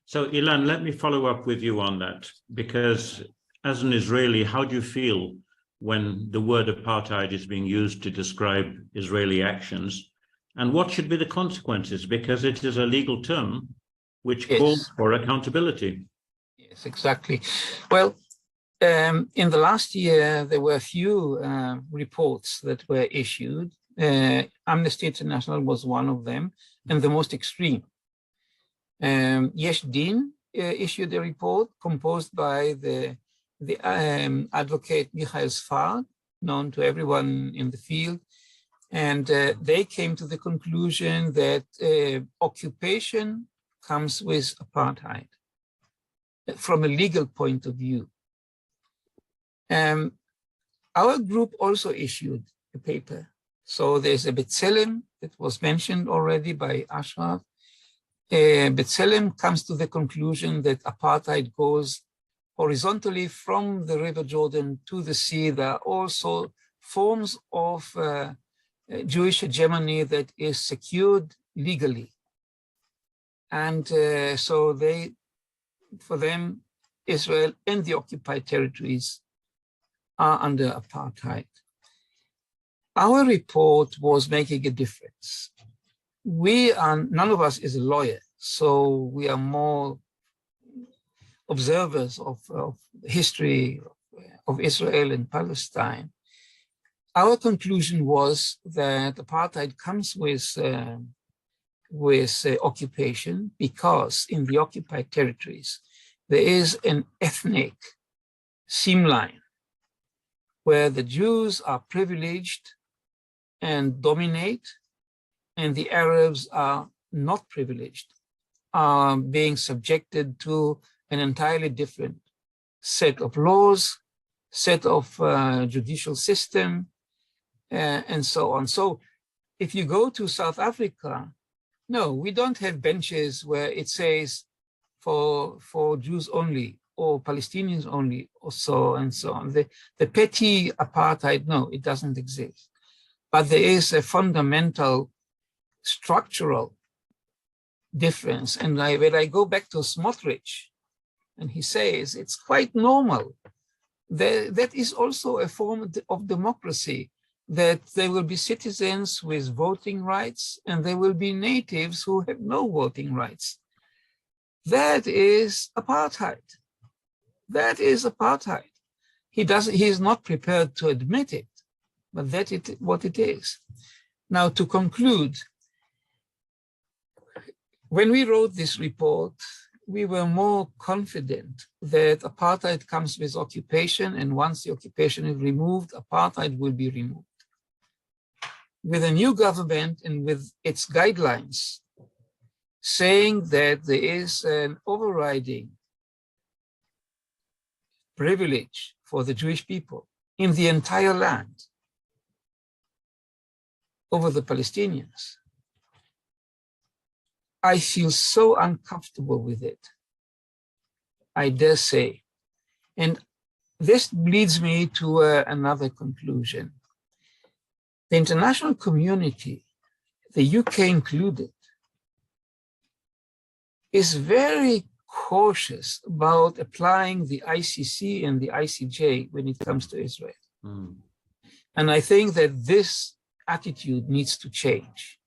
So Ilan, let me follow up with you on that, because as an Israeli, how do you feel when the word apartheid is being used to describe Israeli actions? And what should be the consequences? Because it is a legal term which calls for accountability. Yes, exactly. Well, in the last year, there were a few reports that were issued. Amnesty International was one of them, and the most extreme. Yesh Din issued a report composed by the advocate Michael Sfard, known to everyone in the field, and they came to the conclusion that occupation comes with apartheid from a legal point of view. Our group also issued a paper. So there's a B'Tselem that was mentioned already by Ashraf. B'Tselem comes to the conclusion that apartheid goes horizontally from the River Jordan to the sea. There are also forms of Jewish hegemony that is secured legally. And so for them, Israel and the occupied territories are under apartheid. Our report was making a difference. None of us is a lawyer, so we are more observers of history of Israel and Palestine. Our conclusion was that apartheid comes with occupation because in the occupied territories, there is an ethnic seam line where the Jews are privileged and dominate, and the Arabs are not privileged, are being subjected to an entirely different set of laws, set of judicial system, and so on. So if you go to South Africa, no, we don't have benches where it says for Jews only or Palestinians only or so and so on. The petty apartheid, no, it doesn't exist. But there is a fundamental structural difference. And when I go back to Smotrich, and he says it's quite normal, that is also a form of democracy, that there will be citizens with voting rights and there will be natives who have no voting rights. That is apartheid. That is apartheid. He is not prepared to admit it, but that is what it is. Now, to conclude, when we wrote this report, we were more confident that apartheid comes with occupation, and once the occupation is removed, apartheid will be removed. With a new government and with its guidelines saying that there is an overriding privilege for the Jewish people in the entire land over the Palestinians, I feel so uncomfortable with it, I dare say. And this leads me to another conclusion. The international community, the UK included, is very cautious about applying the ICC and the ICJ when it comes to Israel. Mm. And I think that this attitude needs to change.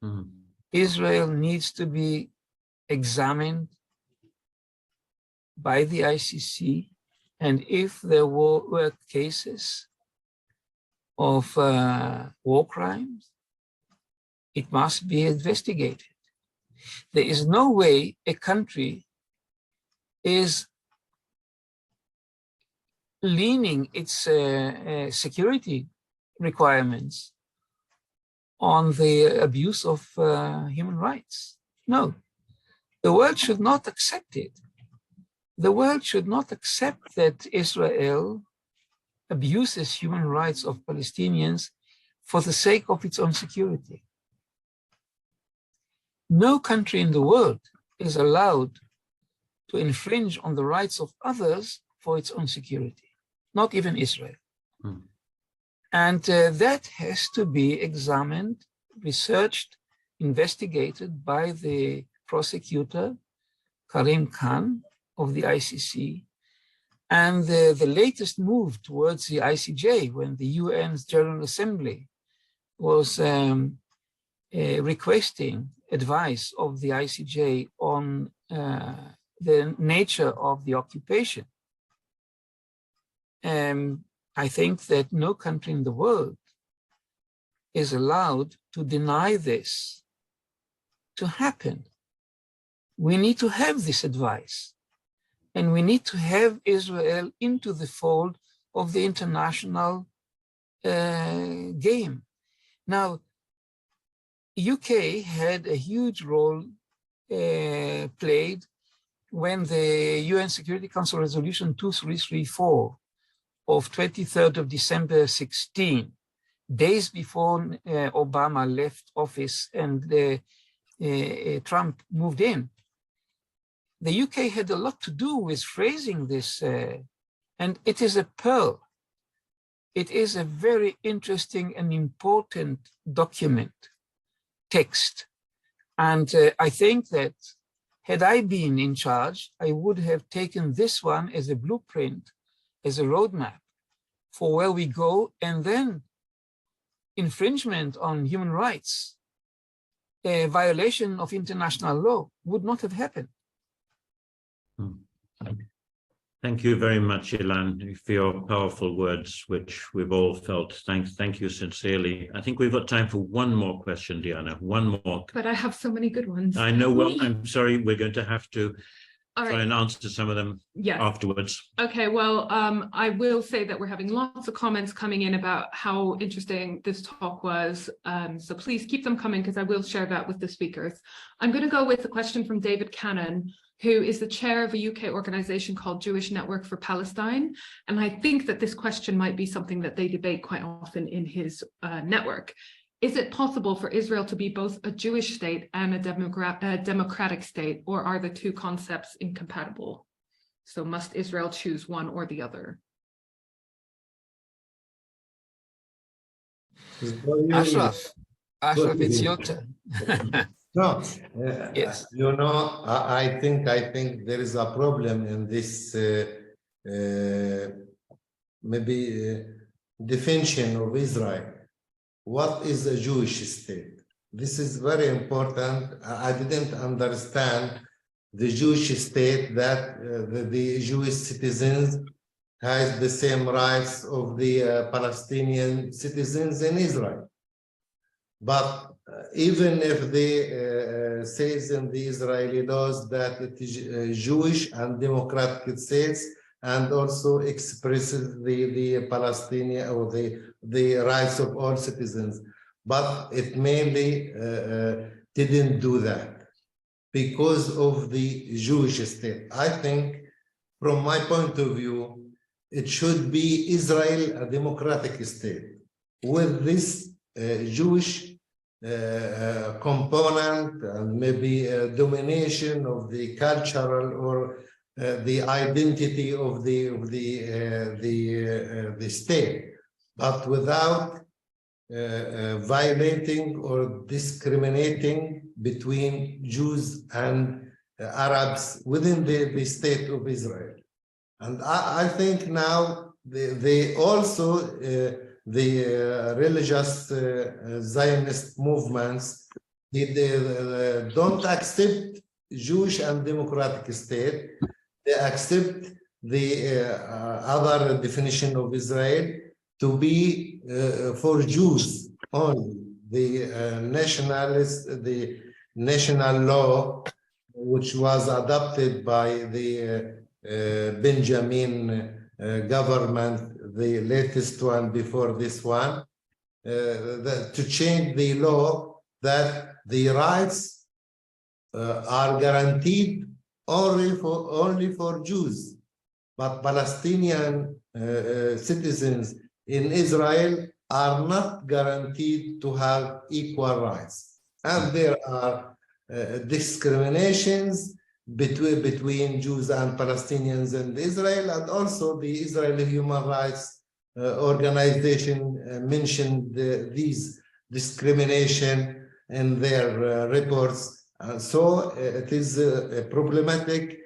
Mm. Israel needs to be examined by the ICC, and if there were cases of war crimes, it must be investigated. There is no way a country is leaning its security requirements on the abuse of human rights. No, the world should not accept it. The world should not accept that Israel abuses human rights of Palestinians for the sake of its own security. No country in the world is allowed to infringe on the rights of others for its own security, not even Israel. Hmm. And that has to be examined, researched, investigated by the prosecutor, Karim Khan of the ICC. And the latest move towards the ICJ, when the UN's General Assembly was requesting advice of the ICJ on the nature of the occupation, I think that no country in the world is allowed to deny this to happen. We need to have this advice, and we need to have Israel into the fold of the international game. Now, UK had a huge role played when the UN Security Council Resolution 2334 of 23rd of December 16, days before Obama left office and Trump moved in, the UK had a lot to do with phrasing this, and it is a pearl. It is a very interesting and important document, text. And I think that had I been in charge, I would have taken this one as a blueprint, as a roadmap for where we go, and then infringement on human rights, a violation of international law would not have happened. Thank you very much, Ilan, for your powerful words, which we've all felt. Thank you sincerely. I think we've got time for one more question, Diana. One more. But I have so many good ones. I know. Well, I'm sorry. We're going to have to try and answer some of them afterwards. Okay, well, I will say that we're having lots of comments coming in about how interesting this talk was. So please keep them coming, because I will share that with the speakers. I'm going to go with a question from David Cannon, who is the chair of a UK organization called Jewish Network for Palestine. And I think that this question might be something that they debate quite often in his network. Is it possible for Israel to be both a Jewish state and a democratic state, or are the two concepts incompatible? So must Israel choose one or the other? Ashraf, it's your turn. No, yes. You know, I think there is a problem in this maybe definition of Israel. What is a Jewish state? This is very important. I didn't understand the Jewish state that the Jewish citizens has the same rights of the Palestinian citizens in Israel. But even if they says in the Israeli laws that it is Jewish and democratic states, and also expresses the Palestinian or the rights of all citizens, but it mainly didn't do that because of the Jewish state. I think, from my point of view, it should be Israel a democratic state with this Jewish component and maybe domination of the cultural or the identity of the state, but without violating or discriminating between Jews and Arabs within the state of Israel. And I think now they also the religious Zionist movements, they don't accept Jewish and democratic state. They accept the other definition of Israel to be for Jews only. The nationalist, the national law, which was adopted by the Benjamin government, the latest one before this one, to change the law that the rights are guaranteed only for Jews, but Palestinian citizens in Israel are not guaranteed to have equal rights. And there are discriminations between Jews and Palestinians and Israel, and also the Israeli Human Rights Organization mentioned these discrimination in their reports. So it is problematic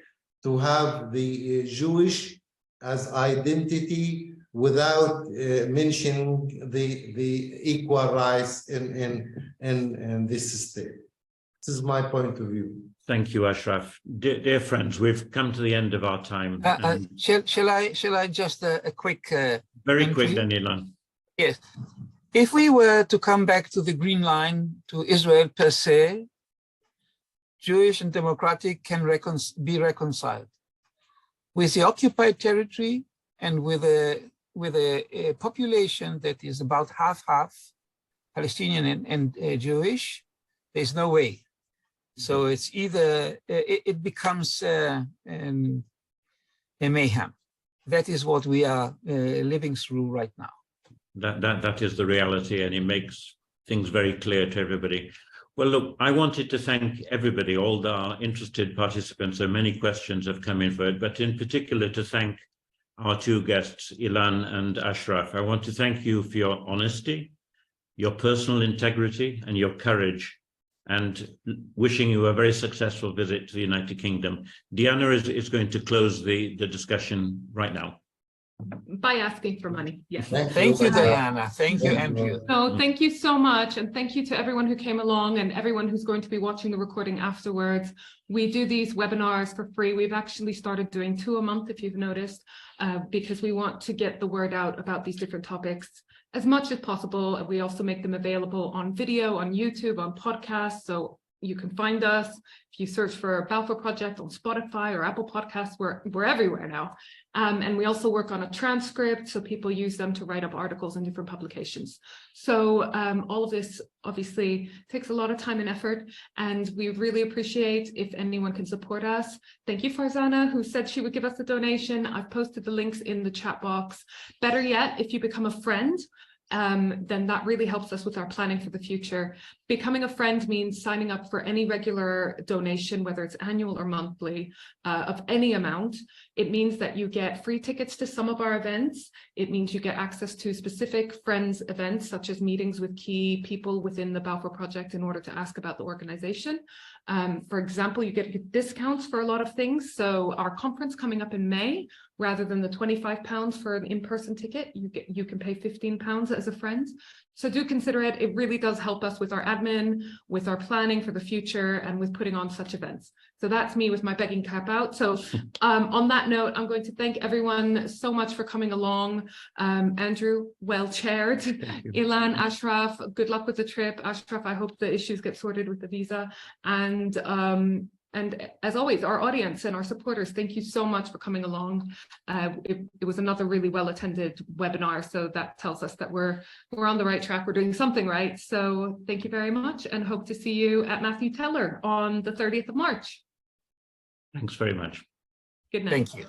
to have the Jewish as identity without mentioning the equal rights in this state. This is my point of view. Thank you, Ashraf. Dear friends, we've come to the end of our time. Shall I just a quick Very quick then, Ilan. Yes. If we were to come back to the green line, to Israel per se, Jewish and democratic can be reconciled. With the occupied territory and with a population that is about half-half, Palestinian and Jewish, there's no way. So it's either, it becomes a mayhem. That is what we are living through right now. That is the reality, and it makes things very clear to everybody. Well, look, I wanted to thank everybody, all the interested participants. So many questions have come in for it, but in particular to thank our two guests, Ilan and Ashraf. I want to thank you for your honesty, your personal integrity, and your courage, and wishing you a very successful visit to the United Kingdom. Diana is going to close the discussion right now. By asking for money, yes. Thank you, Diana. Thank you, Andrew. No, thank you so much. And thank you to everyone who came along and everyone who's going to be watching the recording afterwards. We do these webinars for free. We've actually started doing 2 a month, if you've noticed, because we want to get the word out about these different topics as much as possible. We also make them available on video, on YouTube, on podcasts. So you can find us. If you search for Balfour Project on Spotify or Apple Podcasts, we're everywhere now. And we also work on a transcript, so people use them to write up articles in different publications. So all of this obviously takes a lot of time and effort, and we really appreciate if anyone can support us. Thank you, Farzana, who said she would give us a donation. I've posted the links in the chat box. Better yet, if you become a friend, then that really helps us with our planning for the future. Becoming a friend means signing up for any regular donation, whether it's annual or monthly, of any amount. It means that you get free tickets to some of our events. It means you get access to specific friends events, such as meetings with key people within the Balfour Project in order to ask about the organization. For example, you get discounts for a lot of things. So our conference coming up in May, rather than the £25 for an in-person ticket, you can pay £15 as a friend. So do consider it. It really does help us with our admin, with our planning for the future, and with putting on such events. So that's me with my begging cap out. So on that note, I'm going to thank everyone so much for coming along. Andrew, well chaired. Ilan, Ashraf, good luck with the trip. Ashraf, I hope the issues get sorted with the visa. And as always, our audience and our supporters, thank you so much for coming along. It was another really well-attended webinar, so that tells us that we're on the right track. We're doing something right. So thank you very much, and hope to see you at Matthew Teller on the 30th of March. Thanks very much. Good night. Thank you.